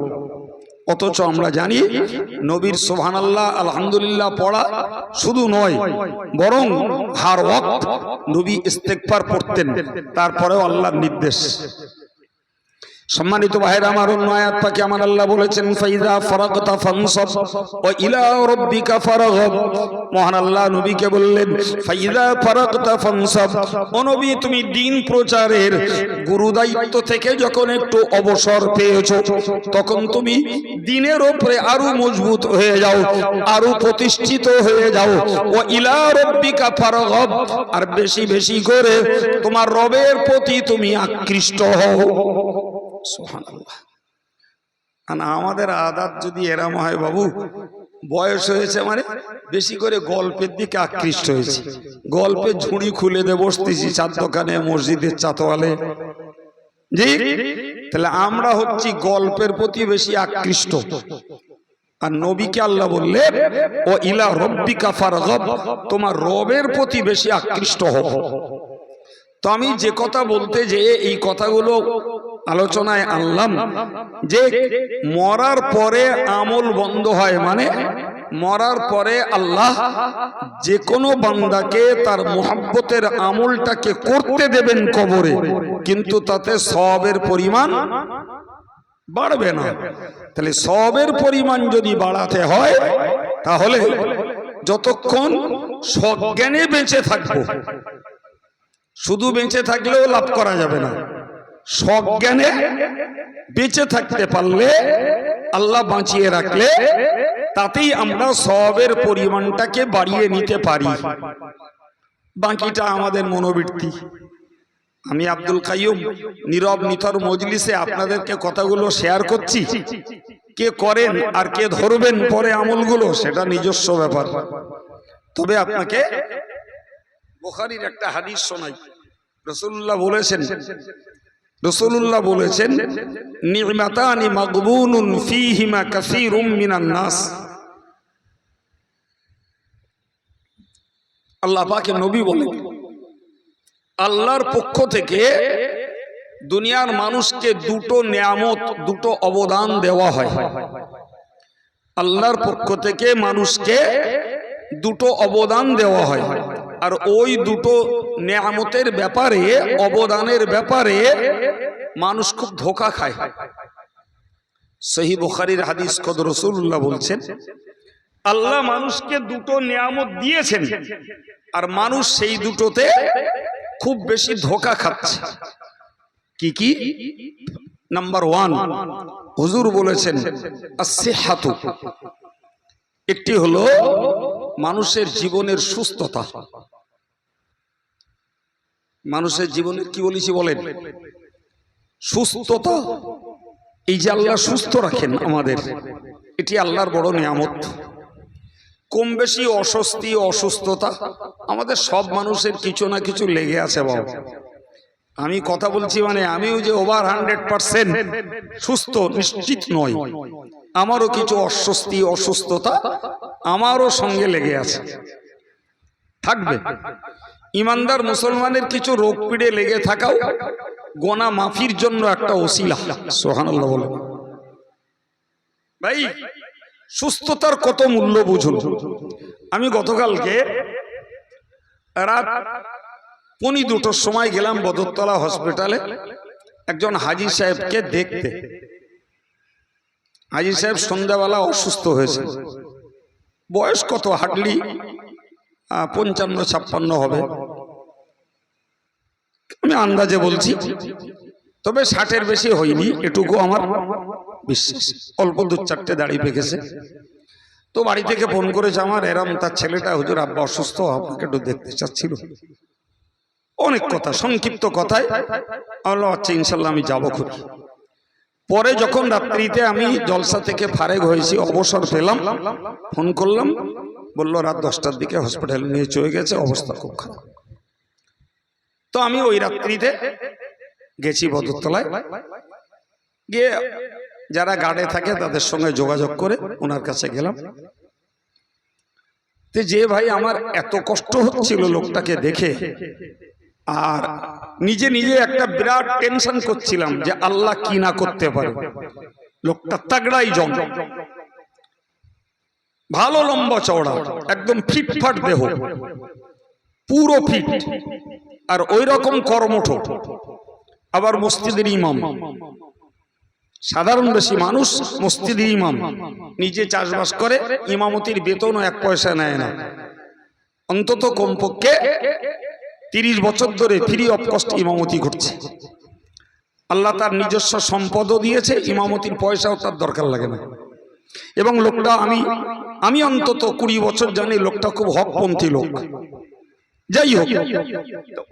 অথচ আমরা জানি নবীর সুবহানাল্লাহ আলহামদুলিল্লাহ পড়া শুধু নয়, বরং হার ওয়াক্ত নবী ইস্তেগফার পড়তেন, তারপরেও আল্লাহর নির্দেশ। সম্মানিত ভাইরা আমার, অন্য আয়াত পাকে আমার আল্লাহ বলেছেন, ফাইযা ফারাগতা ফানসাব ওয়া ইলা রাব্বিকা ফারগাব। মহান আল্লাহ নবীকে বললেন, ফাইযা ফারাগতা ফানসাব, ও নবী, তুমি দ্বীন প্রচারের গুরু দায়িত্ব থেকে যখন একটু অবসর পেয়েছো, তখন তুমি দ্বীনের উপরে আরো মজবুত হয়ে যাও, আরো প্রতিষ্ঠিত হয়ে যাও। ওয়া ইলা রাব্বিকা ফারগাব, আর বেশি বেশি করে তোমার রবের প্রতি তুমি আকৃষ্ট হও। সুবহানাল্লাহ। আমাদের আদাত যদি এরম হয়, বাবু, বয়স হয়েছে মানে বেশি করে গল্পের দিকে আকৃষ্ট হয়েছে, গল্পের ঝুড়ি খুলে দিয়ে বসতেছি চার দোকানে, মসজিদের চাতওয়ালে। জি, তাহলে আমরা হচ্ছি গল্পের প্রতি বেশি আকৃষ্ট। আর নবীকে আল্লাহ বললেন, ও ইলা রাব্বিকা ফারগাব, তোমার রবের প্রতি বেশি আকৃষ্ট হও। তো আমি যে কথা বলতে যে এই কথাগুলো আলোচনায় আনলাম, যে মরার পরে আমল বন্ধ হয়, মানে মরার পরে আল্লাহ যে কোনো বান্দাকে তার মুহাব্বতের আমলটাকে করতে দেবেন কবরে, কিন্তু তাতে সওয়াবের পরিমাণ বাড়বে না। তাহলে সওয়াবের পরিমাণ যদি বাড়াতে হয়, তাহলে যতক্ষণ সজ্ঞানে বেঁচে থাকবো, শুধু বেঁচে থাকলেও লাভ করা যাবে না, সজ্ঞানে বেঁচে থাকতে পারলে, আল্লাহ বাঁচিয়ে রাখলে, তাতেই আমরা সওয়াবের পরিমাণটাকে বাড়িয়ে নিতে পারি। বাকিটা আমাদের মনোবৃত্তি। আমি আব্দুল কাইয়ুম নীরব নিথর মজলিসে আপনাদেরকে কথাগুলো শেয়ার করছি, কে করেন আর কে ধরবেন পরে আমলগুলো, সেটা নিজস্ব ব্যাপার। তবে আপনাকে বুখারীর একটা হাদিস শোনাই। রাসূলুল্লাহ বলেছেন, নি'মাতানি মাগবুনুন ফীহিমা কাসীরুম মিনান নাস। আল্লাহ পাকের নবী বলেন, আল্লাহর পক্ষ থেকে দুনিয়ার মানুষকে দুটো নিয়ামত, দুটো অবদান দেওয়া হয়। আল্লাহর পক্ষ থেকে মানুষকে দুটো অবদান দেওয়া হয়, আর ওই দুটো নিয়ামতের ব্যাপারে, অবদানের ব্যাপারে মানুষ খুব ধোঁকা খায়। সহিহ বুখারীর হাদিস, কদ রাসূলুল্লাহ বলছেন, আল্লাহ মানুষকে দুটো নিয়ামত দিয়েছেন, আর মানুষ সেই দুটোতে খুব বেশি ধোঁকা খাচ্ছে। কি কি? নাম্বার 1, হুজুর বলেছেন আসিহাতু, একটি হলো মানুষের জীবনের সুস্থতা। মানুষের জীবনের কি বলেছি বলেন? সুস্থতা। এই যে আল্লাহ সুস্থ রাখেন আমাদের, এটি আল্লাহর বড় নিয়ামত। কম বেশি অস্বস্তি, অসুস্থতা আমাদের সব মানুষের কিছু না কিছু লেগে আছে বাবা। আমি কথা বলছি মানে আমিও যে ওভার 100% সুস্থ নিশ্চিত নয়, আমারও কিছু অস্বস্তি, অসুস্থতা আমারও সঙ্গে লেগে আছে, থাকবে। ইমানদার মুসলমানের কিছু রোগ পীড়ে লেগে থাকাও গোনা মাফির জন্য একটা ওসিলা। সুবহানাল্লাহ বলে ভাই, সুস্থতার কত মূল্য বুঝুন। আমি গতকালকে রাত 1:45 সময় গেলাম বদরতলা হসপিটালে একজন হাজী সাহেবকে দেখতে। হাজী সাহেব সন্ধ্যাবেলা অসুস্থ হয়েছে। বয়স কত? হার্ডলি 55-56 হবে, আমি আন্দাজে বলছি, তবে 60-এর বেশি হয়নি, এটুকু আমার বিশ্বাস। অল্প 2-4টে দাড়ি পেকেছে। তো বাড়ি থেকে ফোন করেছে আমার, এরম তার ছেলেটা, হুজুর আব্বা অসুস্থ, আপনাকে একটু দেখতে চাচ্ছিল। অনেক কথা, সংক্ষিপ্ত কথায় আল্লাহ, আচ্ছা ইনশাল্লাহ আমি যাবো খুব। পরে যখন রাত্রিতে আমি জলসা থেকে ফারেগ হয়েছি, অবসর পেলাম, ফোন করলাম, বলল রাত 10টার দিকে হসপিটালে নিয়ে চলে গেছে, অবস্থা খুব খারাপ। তো আমি ওই রাত্রিতে গেছি বদরতলায়, গিয়ে যারা গার্ডে থাকে তাদের সঙ্গে যোগাযোগ করে ওনার কাছে গেলাম। যে ভাই আমার এত কষ্ট হচ্ছিল লোকটাকে দেখে, আর নিজে নিজে একটা বিরাট টেনশন করছিলাম যে আল্লাহ কি না করতে পারে। লোকটা তাগড়াই জম, ভালো লম্বা চওড়া, একদম ফিটফাট দেহ, পুরো ফিট, আর ওই রকম কর্মঠ, আবার মসজিদের ইমাম। সাধারণ বেশি মানুষ মসজিদের ইমাম, নিজে চাষবাস করে, ইমামতির বেতনও 1 পয়সা নেয় না। অন্তত কমপক্ষে 30 বছর ধরে ফ্রি অফ কস্ট ইমামতি করছে। আল্লাহ তার নিজস্ব সম্পদও দিয়েছে, ইমামতির পয়সাও তার দরকার লাগে না। এবং লোকটা আমি অন্তত 20 বছর জানি, লোকটা খুব হকপন্থী লোক। যাই হোক,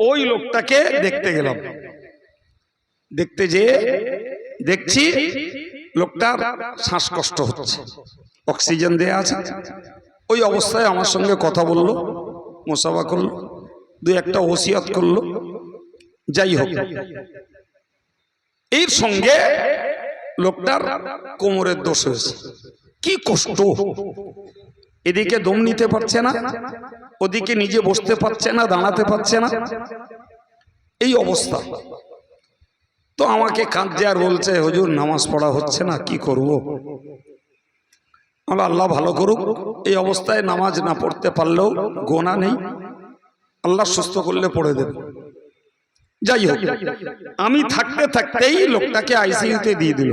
ওই লোকটাকে দেখতে গেলাম। দেখতে যেয়ে দেখছি লোকটার শ্বাসকষ্ট হচ্ছে, অক্সিজেন দেয়া আছে। ওই অবস্থায় আমার সঙ্গে কথা বললো, মোসাফা করলো, 2-একটা ওসিয়ত করলো। যাই হোক, এর সঙ্গে লোকটার কোমরের দোষ হয়েছে। কি কষ্ট! এদিকে দম নিতে পারছে না, ওদিকে নিজে বসতে পারছে না, দাঁড়াতে পারছে না, এই অবস্থা। তো আমাকে কাঁদছে আর বলছে, হুজুর নামাজ পড়া হচ্ছে না, কি করব? আল্লাহ ভালো করুক, এই অবস্থায় নামাজ না পড়তে পারলেও গোনা নেই, আল্লাহ সুস্থ করলে পড়ে দেবে। যাই হোক, আমি থাকতে থাকতেই লোকটাকে আইসিইউতে দিয়ে দিল।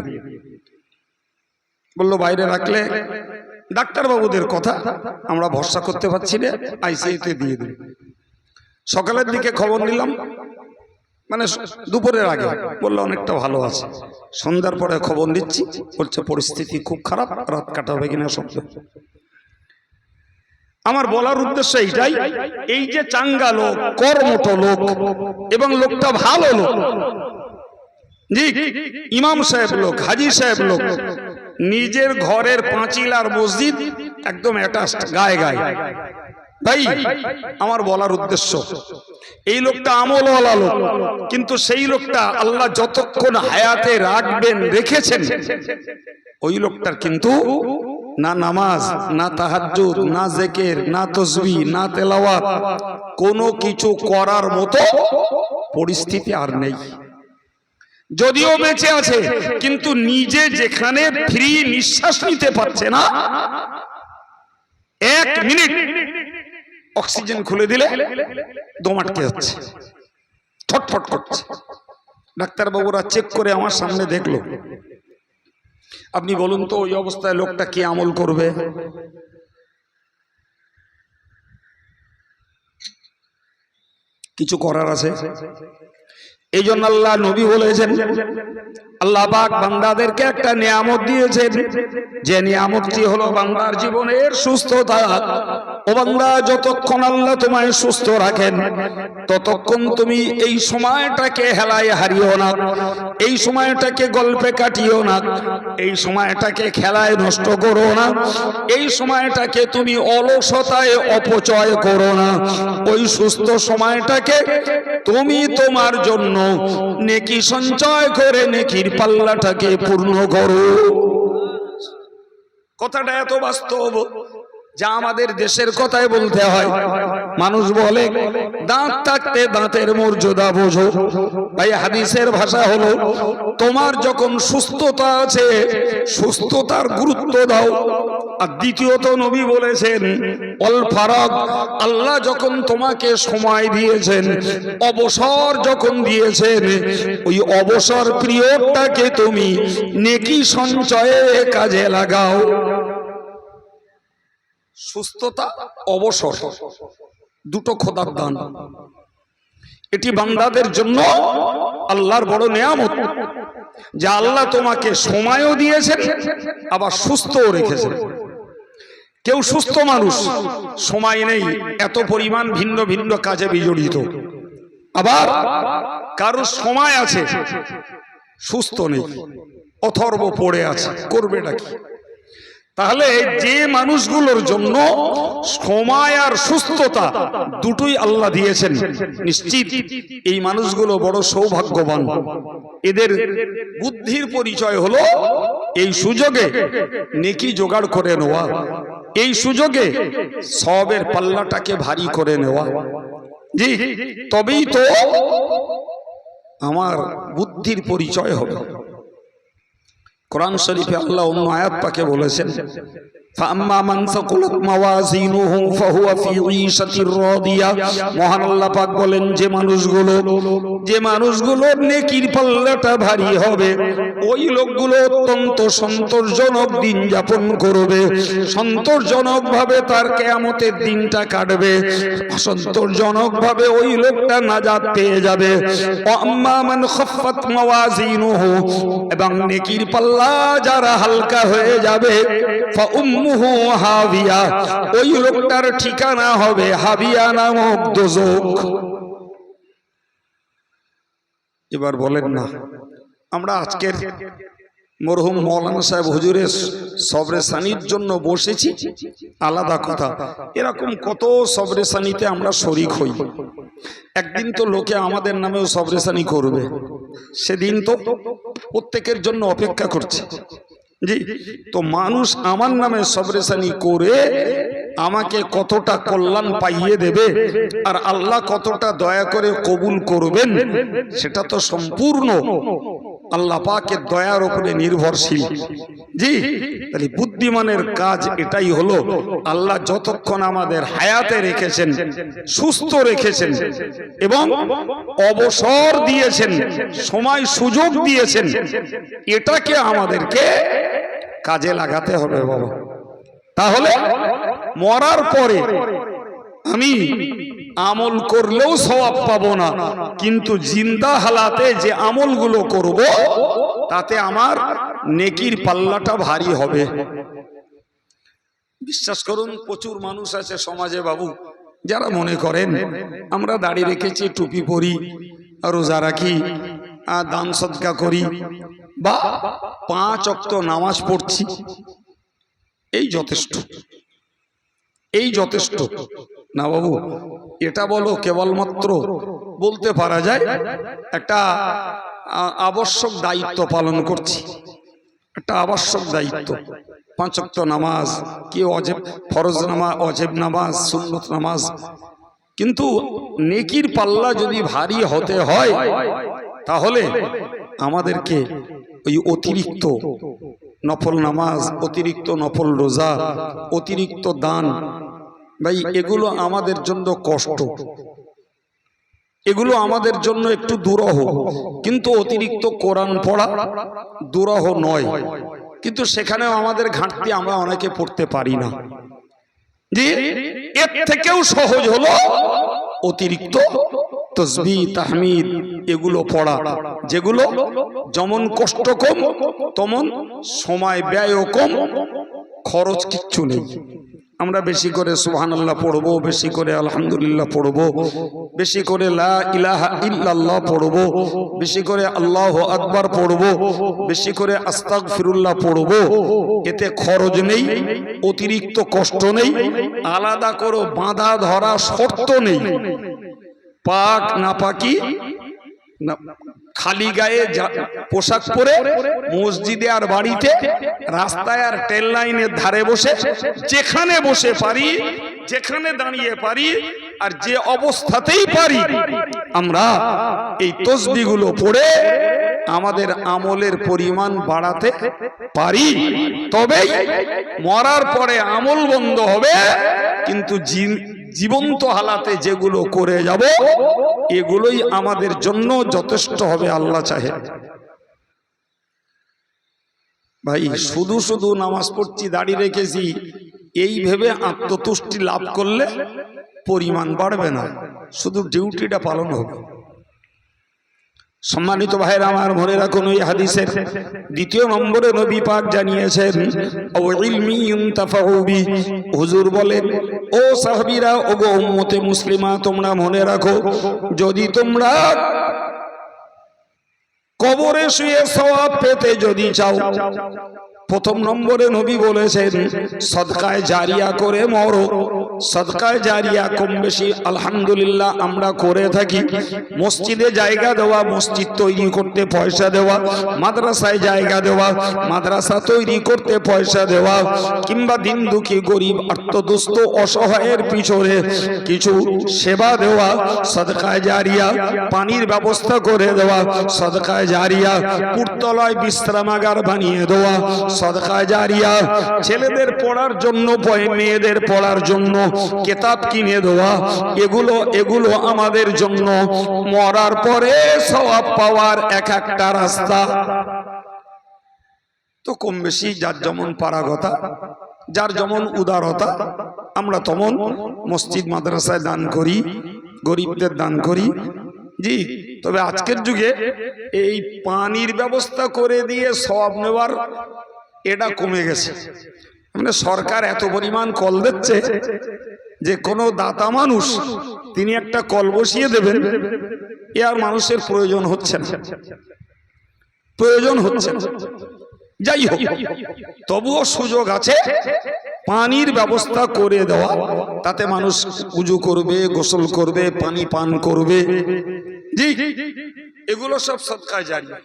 বললো বাইরে রাখলে ডাক্তারবাবুদের কথা আমরা ভরসা করতে পারছি না, আইসিইউতে দিয়ে দিল। সকালের দিকে খবর নিলাম, মানে দুপুরের আগে, বললো অনেকটা ভালো আছে। সন্ধ্যার পরে খবর নিচ্ছি, বলছে পরিস্থিতি খুব খারাপ, রাত কাটাবে কিনা সন্ধ্যা। আমার বলার উদ্দেশ্য এইটাই, এই যে চাঙ্গা লোক, কর্মঠ লোক, এবং লোকটা ভালো লোক, জি ইমাম সাহেব লোক, হাজী সাহেব লোক, নিজের ঘরের পাঁচিল আর মসজিদ একদম অ্যাটাচড, গায়ে গায়ে। ভাই আমার বলার উদ্দেশ্য, এই লোকটা আমলওয়ালা লোক, কিন্তু সেই লোকটা আল্লাহ যতক্ষণ হায়াতে রাখবেন, রেখেছেন, ওই লোকটার কিন্তু না নামাজ, না তাহাজ্জুদ, না জিকির, না তাসবিহ, না তেলাওয়াত, কোনো কিছু করার মতো পরিস্থিতি আর নেই। যদিও বেঁচে আছে, কিন্তু নিজে যেখানে ফ্রি নিঃশ্বাস নিতে পারছে না, 1 মিনিট অক্সিজেন খুলে দিলে দম আটকে যাচ্ছে, ছটফট করছে। ডাক্তারবাবুরা চেক করে আমার সামনে দেখলো। আপনি বলুন তো ওই অবস্থায় লোকটা কি আমল করবে? কিছু করার আছে? এই জন্য আল্লাহ নবী বলেছেন, আল্লাহ পাক বান্দাদেরকে একটা নিয়ামত দিয়েছেন, যে নিয়ামতটি হলো বান্দার জীবনের সুস্থতা। ও বান্দা, যতক্ষণ আল্লাহ তোমায় সুস্থ রাখেন ততক্ষণ তুমি এই সময়টাকে হেলায় হারিও না, এই সময়টাকে গল্পে কাটিও না, এই সময়টাকে খেলায় নষ্ট করো না, এই সময়টাকে তুমি অলসতায় অপচয় করো না। ওই সুস্থ সময়টাকে তুমি তোমার জন্য নেকি সঞ্চয় করে নেকির পাল্লাটাকে পূর্ণ করো। কথাটা এত বাস্তব যা আমাদের দেশের কথাই বলতে হয়। মানুষ বলে দাঁত থাকতে দাঁতের মর্যাদা বোঝো। ভাই, হাদিসের ভাষা হলো, তোমার যখন সুস্থতা আছে সুস্থতার গুরুত্ব দাও। আর দ্বিতীয়ত নবী বলেছেন, অল ফারাগ, আল্লাহ যখন তোমাকে সময় দিয়েছেন, অবসর যখন দিয়েছেন, ওই অবসর পিরিয়ডটাকে তুমি নেকি সঞ্চয়ে কাজে লাগাও। সুস্থতা, অবসর, দুটো খোদার দান। এটি বান্দাদের জন্য আল্লাহর বড় নিয়ামত, যে আল্লাহ তোমাকে সময়ও দিয়েছেন আবার সুস্থও রেখেছেন। কেউ সুস্থ মানুষ, সময় নেই, এত পরিমাণ ভিন্ন ভিন্ন কাজে বিজড়িত। আবার কারো সময় আছে, সুস্থ নেই, অথর্ব পড়ে আছে, করবেটা কি? তাহলে যে মানুষগুলোর জন্য সময় আর সুস্থতা দুটোই আল্লাহ দিয়েছেন, নিশ্চিত এই মানুষগুলো বড় সৌভাগ্যবান। এদের বুদ্ধির পরিচয় হলো এই সুযোগে নেকি জোগাড় করে নেওয়া, এই সুযোগে সওয়াবের পাল্লাটাকে ভারী করে নেওয়া। জি, তবেই তো আমার বুদ্ধির পরিচয় হবে। কোরআন শরীফে আল্লাহ অন্য আয়াত পাকে বলেছেন, ফাম্মা মান সাকুলাত মাওয়াজিনুহু ফাহুয়া ফি ঈশাতির রাদিয়া। মহান আল্লাহ পাক বলেন, যে মানুষগুলো নেকির পাল্লাটা ভারী হবে, ওই লোকগুলো অত্যন্ত সন্তোষজনক দিন যাপন করবে, সন্তোষজনক ভাবে তার কিয়ামতের দিনটা কাটবে, সন্তোষজনক ভাবে ওই লোকটা নাজাত পেয়ে যাবে। আম্মা মান খাফফাত মাওয়াজিনুহু, এবং নেকির পাল্লা যারা হালকা হয়ে যাবে, ফাউম্মুহু হাবিয়া, ওই লোকটার ঠিকানা হবে হাবিয়া নামক দোজখ। এবার বলেন না, আমরা আজকের মরহুম মৌলানা সাহেব হুজুরের সবরে সানির জন্য বসেছি, আলাদা কথা। এরকম কত সবরে সানিতে আমরা শরীক হই। একদিন তো লোকে আমাদের নামেও সবরে সানি করবে, সেদিন তো প্রত্যেকের জন্য অপেক্ষা করছে। জি, তো মানুষ আমার নামে সবরেসানি করে আমাকে কতটা কল্যাণ পাইয়ে দেবে আর আল্লাহ কতটা দয়া করে কবুল করবেন, সেটা তো সম্পূর্ণ আল্লাহ পাকের দয়ার উপরে নির্ভরশীল। জি, তাহলে বুদ্ধিমানের কাজ এটাই হলো, আল্লাহ যতক্ষণ আমাদের হায়াতে রেখেছেন, সুস্থ রেখেছেন এবং অবসর দিয়েছেন, সময় সুযোগ দিয়েছেন, এটাকে আমাদেরকে কাজে লাগাতে হবে বাবা। তাহলে মরার পরে আমি আমল করলেও সওয়াব পাবো না, কিন্তু জিন্দা হালাতে যে আমলগুলো করব তাতে আমার নেকির পাল্লাটা ভারী হবে। বিশ্বাস করুন, প্রচুর মানুষ আছে সমাজে বাবু, যারা মনে করেন আমরা দাড়ি রেখেছি, টুপি পরি, রোজা রাখি, দান সদকা করি, বা 5 ওয়াক্ত নামাজ পড়ছি, এই যথেষ্ট, এই যথেষ্ট না বাবু। এটা বলো কেবলমাত্র বলতে পারা যায় একটা আবশ্যক দায়িত্ব পালন করছি, একটা আবশ্যক দায়িত্ব। 5 ওয়াক্ত নামাজ, কি অজেব ফরজ নামাজ, অজেব নামাজ, সুন্নত নামাজ। কিন্তু নেকির পাল্লা যদি ভারী হতে হয় তাহলে আমাদেরকে ওই অতিরিক্ত নফল নামাজ, অতিরিক্ত নফল রোজা, অতিরিক্ত দান, ভাই এগুলো আমাদের জন্য কষ্ট, এগুলো আমাদের জন্য একটু দুরূহ। কিন্তু অতিরিক্ত কোরআন পড়া দুরূহ নয়, কিন্তু সেখানেও আমাদের ঘাটতি, আমরা অনেকে পড়তে পারি না। জি, এর থেকেও সহজ হলো অতিরিক্ত তসবিহ তাহমিদ এগুলো পড়া, যেগুলো যেমন কষ্ট কম তেমন সময় ব্যয়ও কম, খরচ কিচ্ছু নেই। আমরা বেশি করে সুবহানাল্লাহ পড়বো, বেশি করে আলহামদুলিল্লাহ পড়বো, বেশি করে লা ইলাহা ইল্লাল্লাহ পড়বো, বেশি করে আল্লাহু আকবার পড়বো, বেশি করে আস্তাগফিরুল্লাহ পড়বো। এতে খরচ নেই, অতিরিক্ত কষ্ট নেই, আলাদা করে বাঁধা ধরা শর্ত নেই। পাক নাপাকি খালি গায়ে পোশাক পরে মসজিদে আর বাড়িতে, রাস্তায় আর ট্রেন লাইনের ধারে বসে, যেখানে বসে পারি, যেখানে দাঁড়িয়ে পারি, আর যে অবস্থাতেই পারি, আমরা এই তসবিহগুলো পড়ে আমাদের আমলের পরিমাণ বাড়াতে পারি। তবেই মরার পরে আমল বন্ধ হবে, কিন্তু জীবন্ত হালাতে যেগুলো করে যাব এগুলোই আমাদের জন্য যথেষ্ট হবে আল্লাহ চাহে। ভাই শুধু শুধু নামাজ পড়ছি, দাড়ি রেখেছি, এই ভেবে আত্মতুষ্টি লাভ করলে পরিমাণ বাড়বে না, শুধু ডিউটিটা পালন হবে। সম্মানিত ভাইরা আমার, মনে রাখুন ওই হাদিসের 2 নম্বরে নবী পাক জানিয়েছেন, ও ইলমি ইউনতাফাউ বি, হুজুর বলেন, ও সাহাবীরা, ও গো উম্মতে মুসলিমা, তোমরা মনে রাখো, যদি তোমরা কবরে শুয়ে সওয়াব পেতে যদি চাও, 1 নম্বরে নবী বলেছেন সদকায়ে জারিয়া করে মরো। সদকায়ে জারিয়া কম বেশি আলহামদুলিল্লাহ আমরা করে থাকি। মসজিদে জায়গা দেওয়া, মসজিদ তৈরি করতে পয়সা দেওয়া, মাদ্রাসায় জায়গা দেওয়া, মাদ্রাসা তৈরি করতে পয়সা দেওয়া, কিংবা দিন দুঃখী গরিব আর্তদুস্থ অসহায়ের পিছনে কিছু সেবা দেওয়া, সদকায়ে জারিয়া। পানির ব্যবস্থা করে দেওয়া, সদকায়ে জারিয়া। পুরতলায় বিশ্রামাগার বানিয়ে দেওয়া, সদকায়ে জারিয়া। ছেলেদের পড়ার জন্য, মেয়েদের পড়ার জন্য কিতাব কিনে দেওয়া, এগুলো আমাদের জন্য মরার পরে সওয়াব পাওয়ার এক একটা রাস্তা। তো কম বেশি যার যেমন পারাগতা, যার যেমন উদারতা, আমরা তেমন মসজিদ মাদ্রাসায় দান করি, গরিবদের দান করি। জি, তবে আজকের যুগে এই পানির ব্যবস্থা করে দিয়ে সওয়াব নেওয়ার এটা কমে গেছে। মানে সরকার এত পরিমাণ কল দিচ্ছে যে কোনো দাতা মানুষ তিনি একটা কল বসিয়ে দেবেন, এ আর মানুষের প্রয়োজন হচ্ছে না, প্রয়োজন হচ্ছে না। যাই হোক, তবুও সুযোগ আছে পানির ব্যবস্থা করে দেওয়া, তাতে মানুষ উজু করবে, গোসল করবে, পানি পান করবে। জি, এগুলো সব সদকায়ে জারিয়া।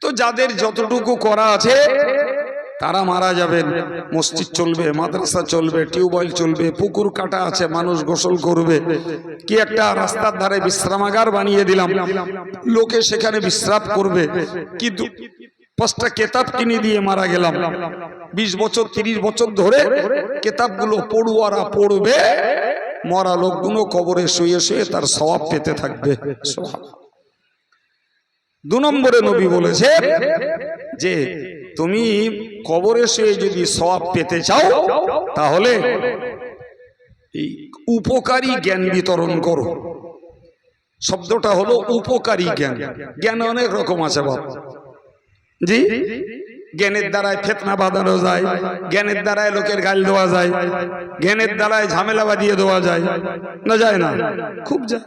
তো যাদের যতটুকু করা আছে তারা মারা যাবেন, মসজিদ চলবে, মাদ্রাসা চলবে, টিউবওয়েল চলবে, পুকুর কাটা আছে, মানুষ গোসল করবে। কি একটা রাস্তার ধারে বিশ্রামাগার বানিয়ে দিলাম, লোকে সেখানে বিশ্রাম করবে, কিন্তু 5টা কেতাব কিনে দিয়ে মারা গেলাম। 20 বছর 30 বছর ধরে কেতাবগুলো পড়ুয়ারা পড়বে, মরা লোকগুলো কবরে শুয়ে শুয়ে তার সওয়াব পেতে থাকবে। 2 নম্বরে নবী বলেছে যে তুমি কবরে শুয়ে যদি সওয়াব পেতে চাও তাহলে এই উপকারী জ্ঞান বিতরণ করো। শব্দটা হলো উপকারী জ্ঞান। জ্ঞান অনেক রকম আছে বাপ। জি, জ্ঞানের দ্বারায় ফিতনা বাঁধানো যায়, জ্ঞানের দ্বারায় লোকের গাল দেওয়া যায়, জ্ঞানের দ্বারায় ঝামেলা বাঁধিয়ে দেওয়া যায়, না যায় না? খুব যায়।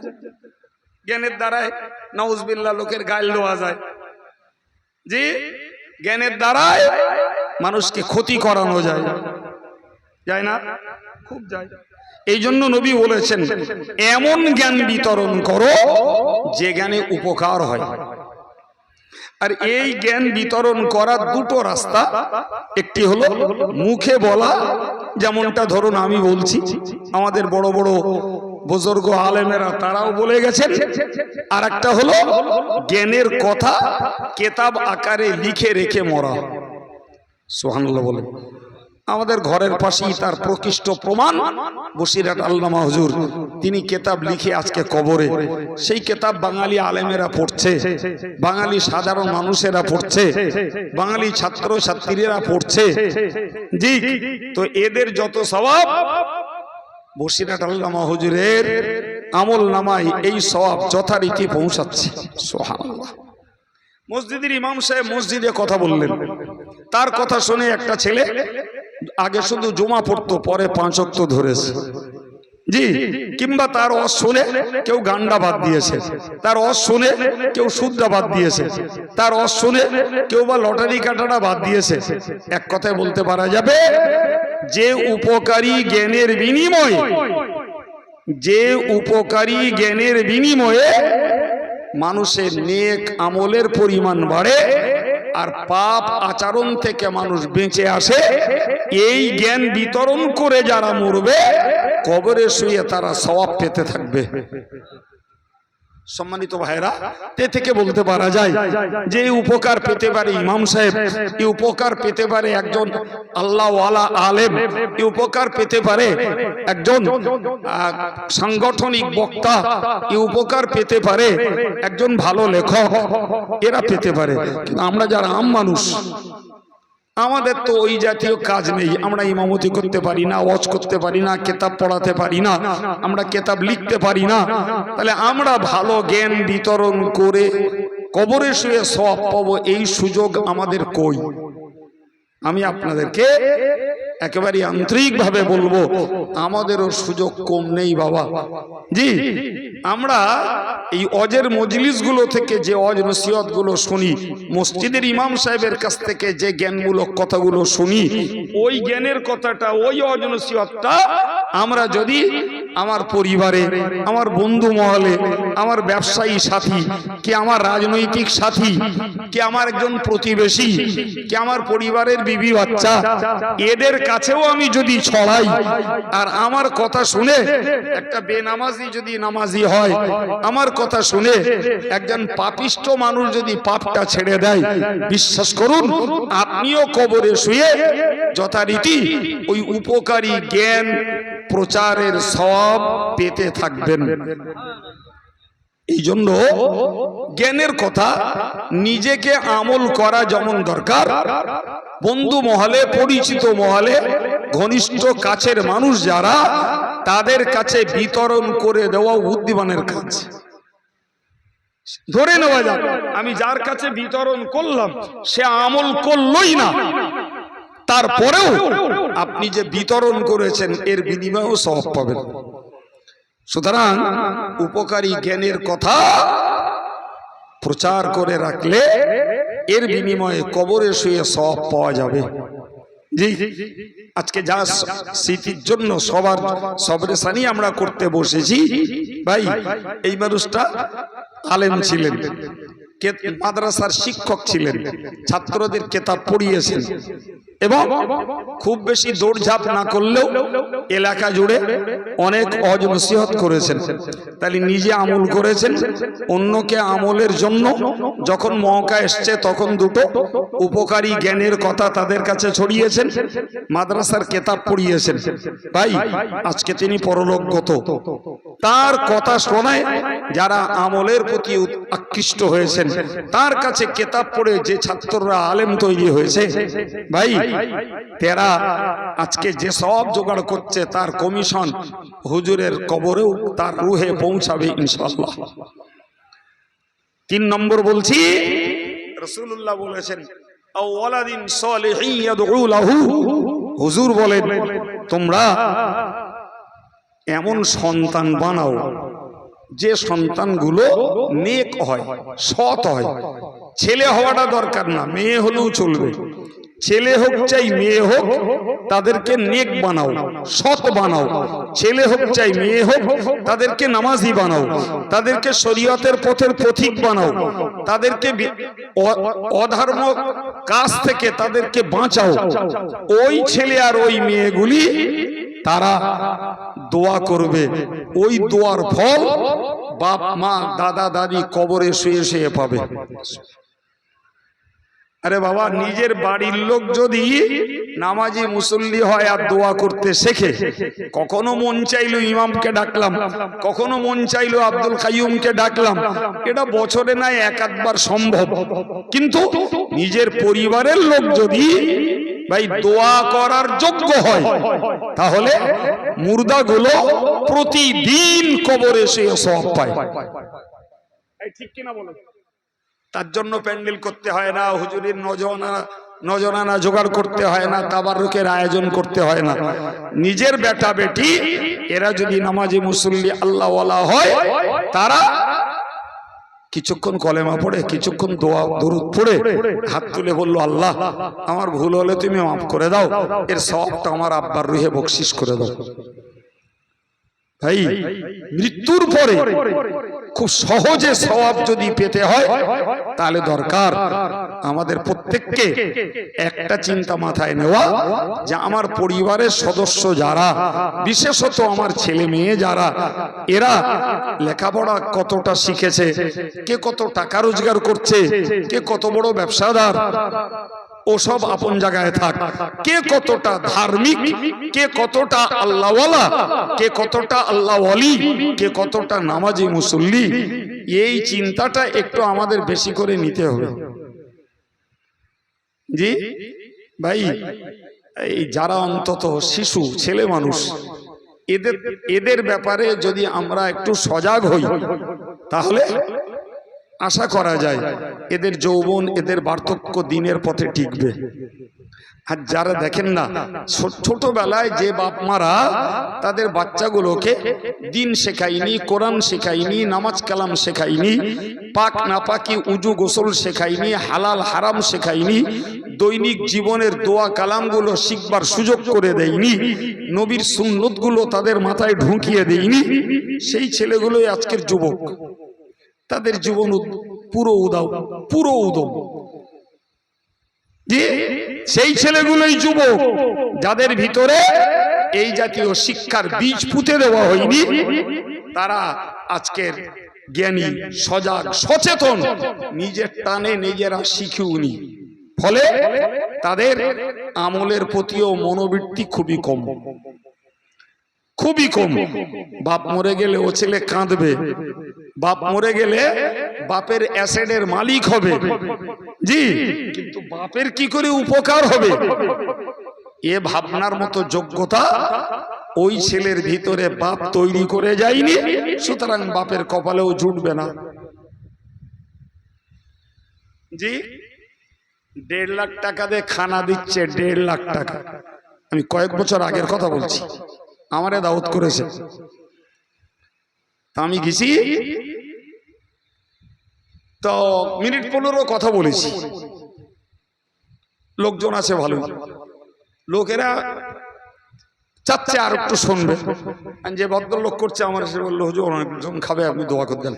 জ্ঞানের দ্বারায় নাউজুবিল্লাহ লোকের গাল দেওয়া যায়। জি, জ্ঞানের দ্বারায় মানুষকে ক্ষতি করানো যায়, যায় না? খুব যায়। এই জন্য নবী বলেছেন এমন জ্ঞান বিতরণ করো যে জ্ঞানে উপকার হয়। আর এই জ্ঞান বিতরণ করার দুটো রাস্তা, একটি হলো মুখে বলা, যেমনটা ধরুন আমি বলছি, আমাদের বড় বড় বুজুর্গ আলেমেরা তারাও বলে গেছেন। আর একটা হলো জ্ঞানের কথা কেতাব আকারে লিখে রেখে মরা। সুবহানাল্লাহ বলেন। আমাদের ঘরের পাশেই তার প্রকৃষ্ট প্রমাণ বসিরহাট আল্লামা হুজুর, তিনি কেতাব লিখে আজকে কবরে। সেই কেতাব বাঙালি আলেমেরা পড়ছে, বাঙালি সাধারণ মানুষেরা পড়ছে, বাঙালি ছাত্র ছাত্রীরা পড়ছে। জি, তো এদের যত সওয়াব বসিরহাট আল্লামা হুজুরের আমল নামায় এই সওয়াব যথারীতি পৌঁছাচ্ছে। সুবহানাল্লাহ। মসজিদের ইমাম সাহেব মসজিদে কথা বললেন, তার কথা শুনে একটা ছেলে আগে শুধু জুমা পড়তো, পরে 5 ওয়াক্ত ধরেছে। জি, কিংবা তার ওয়াজ শুনে কেউ গান্ডা বাদ দিয়েছে, তার ওয়াজ শুনে কেউ সুদ্দা বাদ দিয়েছে, তার ওয়াজ শুনে কেউ বা লটারি কাটাটা বাদ দিয়েছে। এক কথায় বলতে পারা যাবে, যে উপকারী জ্ঞানের বিনিময়ে, যে উপকারী জ্ঞানের বিনিময়ে মানুষের নেক আমলের পরিমাণ বাড়ে আর পাপ আচরণ থেকে মানুষ বেঁচে আসে, এই জ্ঞান বিতরণ করে যারা মরবে কবরে শুয়ে তারা সওয়াব পেতে থাকবে। সম্মানিত ভাইরা, এ থেকে বলতে পারা যায় যে উপকার পেতে পারে ইমাম সাহেব, এই উপকার পেতে পারে একজন আল্লাহওয়ালা আলেম, এই উপকার পেতে পারে একজন সাংগঠনিক বক্তা, এই উপকার পেতে পারে একজন ভালো লেখক, এরা পেতে পারে। কিন্তু আমরা যারা আম মানুষ, আমাদের তো ওই জাতীয় কাজ নেই। আমরা ইমামতি করতে পারি না, ওয়াজ করতে পারি না, কিতাব পড়াতে পারি না, আমরা কিতাব লিখতে পারি না। তাহলে আমরা ভালো জ্ঞান বিতরণ করে কবরে শুয়ে সওয়াব পাবো, এই সুযোগ আমাদের কই? আমি আপনাদেরকে একেবারে আন্তরিকভাবে বলবো, আমাদেরও সুযোগ কম নেই বাবা। জি, আমরা এই ওয়াজের মজলিসগুলো থেকে যে ওয়াজ নসিহতগুলো শুনি, মসজিদের ইমাম সাহেবের কাছ থেকে যে জ্ঞানমূলক কথাগুলো শুনি, ওই জ্ঞানের কথাটা, ওই ওয়াজ নসিহতটা আমরা যদি আমার পরিবারে, আমার বন্ধু মহলে, আমার ব্যবসায়ী সাথী, কি আমার রাজনৈতিক সাথী, কি আমার একজন প্রতিবেশী, কি আমার পরিবারের বিবি বাচ্চা, এদের কাছেও আমি যদি ছড়াই, আর আমার কথা শুনে একটা বেনামাজি যদি নামাজি হয়, আমার কথা শুনে একজন পাপিষ্ট মানুষ যদি পাপটা ছেড়ে দেয়, বিশ্বাস করুন আপনিও কবরে শুয়ে যথারীতি ওই উপকারী জ্ঞান প্রচারের সওয়াব পেতে থাকবেন। এই জন্য জ্ঞানের কথা নিজেকে আমল করা যেমন দরকার, বন্ধু মহলে, পরিচিত মহলে, ঘনিষ্ঠ কাছের মানুষ যারা, তাদের কাছে বিতরণ করে দেওয়া বুদ্ধিমানের কাজ। ধরে নেওয়া যাবে আমি যার কাছে বিতরণ করলাম সে আমল করলই না, তারপরেও আপনি যে বিতরণ করেছেন এর বিনিময়েও সওয়াব পাবেন। সুতরাং উপকারী জ্ঞানের কথা প্রচার করে রাখলে এর বিনিময়ে কবরে শুয়ে সওয়াব পাওয়া যাবে। জি, আজকে যা স্মৃতির জন্য সবার সবরেসানি আমরা করতে বসেছি, ভাই এই মানুষটা আলেম ছিলেন, মাদ্রাসার শিক্ষক ছিলেন, ছাত্রদের কিতাব পড়িয়েছেন এবং খুব বেশি দৌড়ঝাঁপ না করলেও এলাকা জুড়ে অনেক ওয়াজ নসিহত করেছেন। তাহলে নিজে আমল করেছেন, অন্যকে আমলের জন্য যখন মওকা এসছে তখন দুটো উপকারী জ্ঞানের কথা তাদের কাছে ছড়িয়েছেন, মাদ্রাসার কিতাব পড়িয়েছেন। ভাই আজকে তিনি পরলোকগত, তার কথা শোনায় যারা আমলের প্রতি আকৃষ্ট হয়েছেন, তার কাছে কিতাব পড়ে যে ছাত্ররা আলেম তৈরি হয়েছে, ভাই তেরা আজকে যে সওয়াব জোগাড় করছে তার কমিশন হুজুরের কবরেও তার রুহে পৌঁছাবে ইনশাআল্লাহ। 3 নম্বর বলছি, রাসূলুল্লাহ বলেছেন আও ওয়ালাদিন সালিহিন ইয়াদউ লাহু, হুজুর বলেন তোমরা এমন সন্তান বানাও যে সন্তানগুলো নেক হয়, সৎ হয়। ছেলে হওয়াটা দরকার না, মেয়ে হলেও চলবে। ছেলে হোক চাই মেয়ে হোক তাদেরকে নেক বানাও, সৎ বানাও। ছেলে হোক চাই মেয়ে হোক তাদেরকে নামাজি বানাও, তাদেরকে শরীয়তের পথের পথিক বানাও, তাদেরকে অধর্ম কাজ থেকে তাদেরকে বাঁচাও। ওই ছেলে আর ওই মেয়েগুলি তারা দোয়া করবে, ওই দোয়ার ফল বাপ মা দাদা দাদি কবরে শুয়ে শুয়ে পাবে। আরে বাবা, নিজের বাড়ির লোক যদি নামাজি মুসল্লি হয় আর দোয়া করতে শেখে, কখনো মন চাইলো ইমামকে ডাকলাম, কখনো মন চাইলো আব্দুল কাইয়ুমকে ডাকলাম, এটা বছরে নাই এক আধবার সম্ভব। কিন্তু নিজের পরিবারের লোক যদি ভাই দোয়া করার যোগ্য হয়, তাহলে মুর্দাগুলো প্রতিদিন কবরে সে সওয়াব পায়। ঠিক কিনা বলো? তার জন্য প্যান্ডেল করতে হয় না, হুজুরের নজরানা জোগাড় করতে হয় না, তাবারুকের আয়োজন করতে হয় না। নিজের বেটা বেটি এরা যদি নামাজি মুসল্লি আল্লাহওয়ালা হয়, তারা কিছুক্ষণ কলেমা পড়ে, কিছুক্ষণ দোয়া দরুদ পড়ে হাত তুলে বলল, আল্লাহ আমার ভুল হলে তুমি মাফ করে দাও, এর সওয়াবটা আমার আব্বার রুহে বকশিশ করে দাও। ভাই, মৃত্যুর পরে খুব সহজে সওয়াব যদি পেতে হয়, তাহলে দরকার আমাদের প্রত্যেককে একটা চিন্তা মাথায় নেওয়া, যে আমার পরিবারের সদস্য যারা, বিশেষত আমার ছেলে মেয়ে যারা, এরা লেখাপড়া কতটা শিখেছে, কে কত টাকা রোজগার করছে, কে কত বড় ব্যবসাদার, ওসব আপন জায়গায় থাক। কে কতটা ধার্মিক, কে কতটা আল্লাহওয়ালা, কে কতটা আল্লাহ ওয়ালি, কে কতটা নামাজি মুসল্লি, এই চিন্তাটা একটু আমাদের বেশি করে নিতে হবে। জি ভাই, এই যারা অন্তত শিশু ছেলে মানুষ, এদের ব্যাপারে যদি আমরা একটু সজাগ হই, তাহলে আশা করা যায় এদের যৌবন, এদের বার্ধক্য দিনের পথে টিকবে। আর যারা দেখেন না, ছোটবেলায় যে বাপ মারা তাদের বাচ্চাগুলোকে দিন শেখায়নি, কোরআন শেখায়নি, নামাজ কালাম শেখায়নি, পাক নাপাকি উজু গোসল শেখায়নি, হালাল হারাম শেখায়নি, দৈনিক জীবনের দোয়া কালামগুলো শিখবার সুযোগ করে দেয়নি, নবীর সুন্নতগুলো তাদের মাথায় ঢুকিয়ে দেয়নি, সেই ছেলেগুলোই আজকের যুবক। তাদের জীবন পুরো উদাও, পুরো উদম। সেই ছেলেগুলোই যুবক যাদের ভিতরে এই জাতীয় শিক্ষার বীজ পুঁতে দেওয়া হয়নি। তারা আজকের জ্ঞানী, সজাগ, সচেতন, নিজের টানে নিজেরা শিখেওনি। ফলে তাদের আমলের প্রতিও মনোবৃত্তি খুবই কম, খুবই কম। বাপ মরে গেলে ও ছেলে কাঁদবে, বাপ মরে গেলে বাপের অ্যাসেডের মালিক হবে, জি, কিন্তু বাপের কি করে উপকার হবে এ ভাবনার মতো যোগ্যতা ওই ছেলের ভিতরে বাপ তৈরি করে যায়নি। সুতরাং বাপের কপালেও জুটবে না। জি, 1.5 লাখ টাকা দিয়ে খানা দিচ্ছে, 1.5 লাখ টাকা। আমি কয়েক বছর আগের কথা বলছি, আমারে দাওয়াত করেছে, তা আমি গেছি, তো মিনিট 15 কথা বলেছি। লোকজন আছে ভালো, লোকেরা চাচ্ছে আর একটু শুনবে। যে ভদ্রলোক করছে আমার এসে বললো, হুজুর অনেকজন খাবে, আপনি দোয়া করে দেন।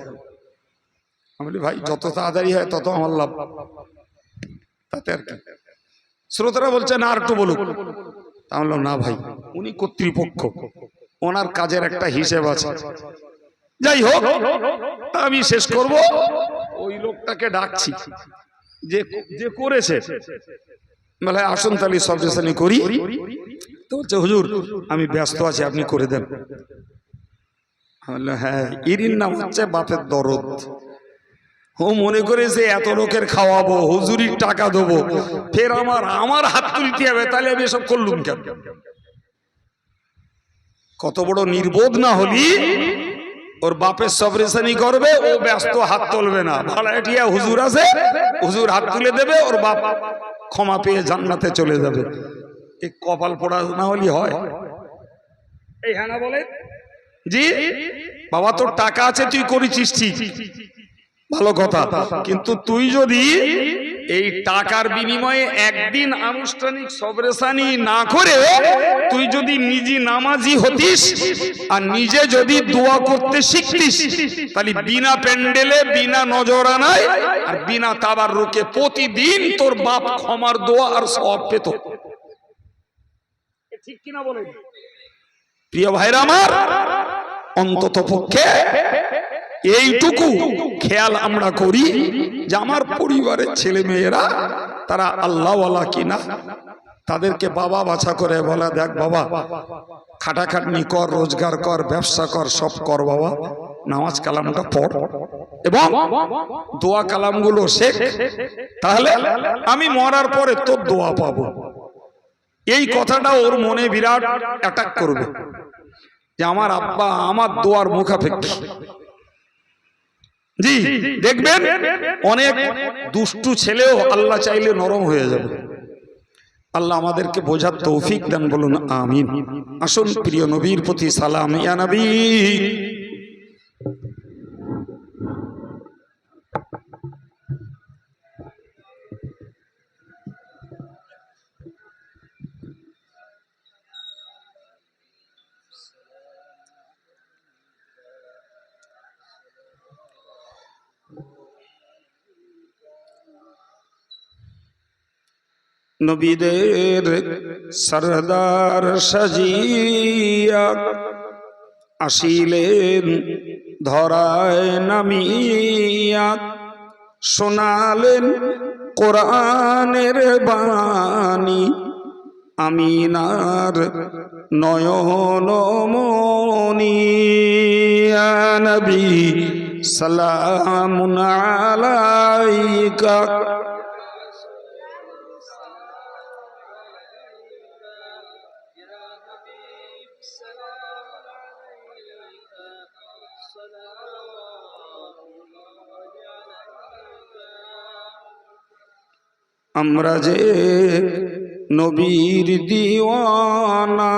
আমি বলি, ভাই যত তাড়াতাড়ি হয় তত আমার লাভ, তাতে আর কি। শ্রোতারা বলছে না আর একটু বলুক। আমি বললাম, না ভাই, উনি কর্তৃপক্ষ, ওনার কাজের একটা হিসেব আছে। যাই হোক, আমি শেষ করব। ওই লোকটাকে ডাকছি যে করেছে, বলে আসুন তাহলে সবজেশনি করি। তো বলছে, হুজুর আমি ব্যস্ত আছি, আপনি করে দেন। হ্যাঁ, এরির নাম হচ্ছে বাপের দরদ। ও মনে করে যে এত লোকের খাওয়াবো, হুজুরির টাকা দেবো, ফের আমার হাত তুলতে হবে, তাহলে আমি এসব করলুম কেন? কত বড় নির্বোধ না হলি, ওর বাপের সবরেশানি করবে, ও ব্যস্ত, হাত তুলবে না। ভাড়াটিয়া হুজুর আছে, হুজুর হাত তুলে দেবে, ওর বাপ ক্ষমা পেয়ে জান্নাতে চলে যাবে। এই কপাল পোড়া না হলি হয়? এই হ্যাঁ না বলে, জি বাবা তোর টাকা আছে, তুই করেছিস ঠিক, ভালো কথা, কিন্তু তুই যদি এই টাকার বিনিময়ে একদিন আনুষ্ঠানিক সবরেসানি না করে তুই যদি নিজে নামাজি হতিস আর নিজে যদি দোয়া করতে শিখতিস, তাহলে বিনা প্যান্ডেলে, বিনা নজরানায় আর বিনা তাবাররুকে প্রতিদিন তোর বাপ ক্ষমার দোয়া আর সওয়াব পেত। ঠিক কিনা বলেন প্রিয় ভাইরা আমার? অন্তত পক্ষে এইটুকু খেয়াল আমরা করি যে আমার পরিবারের ছেলে মেয়েরা তারা আল্লাহওয়ালা কিনা। তাদেরকে বাবা বাছা করে বলা, দেখ বাবা, খাটাখাটনি কর, রোজগার কর, ব্যবসা কর, সব কর বাবা, নামাজ কালামটা পড় এবং দোয়া কালামগুলো শেখ, তাহলে আমি মরার পরে তোর দোয়া পাবো। এই কথাটা ওর মনে বিরাট অ্যাটাক করবে যে আমার আব্বা আমার দোয়ার মুখাপেক্ষী। জি, দেখবেন অনেক দুষ্টু ছেলেও আল্লাহ চাইলে নরম হয়ে যাবে। আল্লাহ আমাদেরকে বোঝার তৌফিক দেন, বলুন আমিন। আসুন প্রিয় নবীর প্রতি সালাম। ইয়া নবী, নবীদের সরদার সাজিয়া আসিলেন ধরায় নামিয়া, শোনালেন কোরআনের বাণী আমিনার নয়নমণি। ইয়া নবী সালামুন আলাইকা, আমরা যে নবীর দিওয়ানা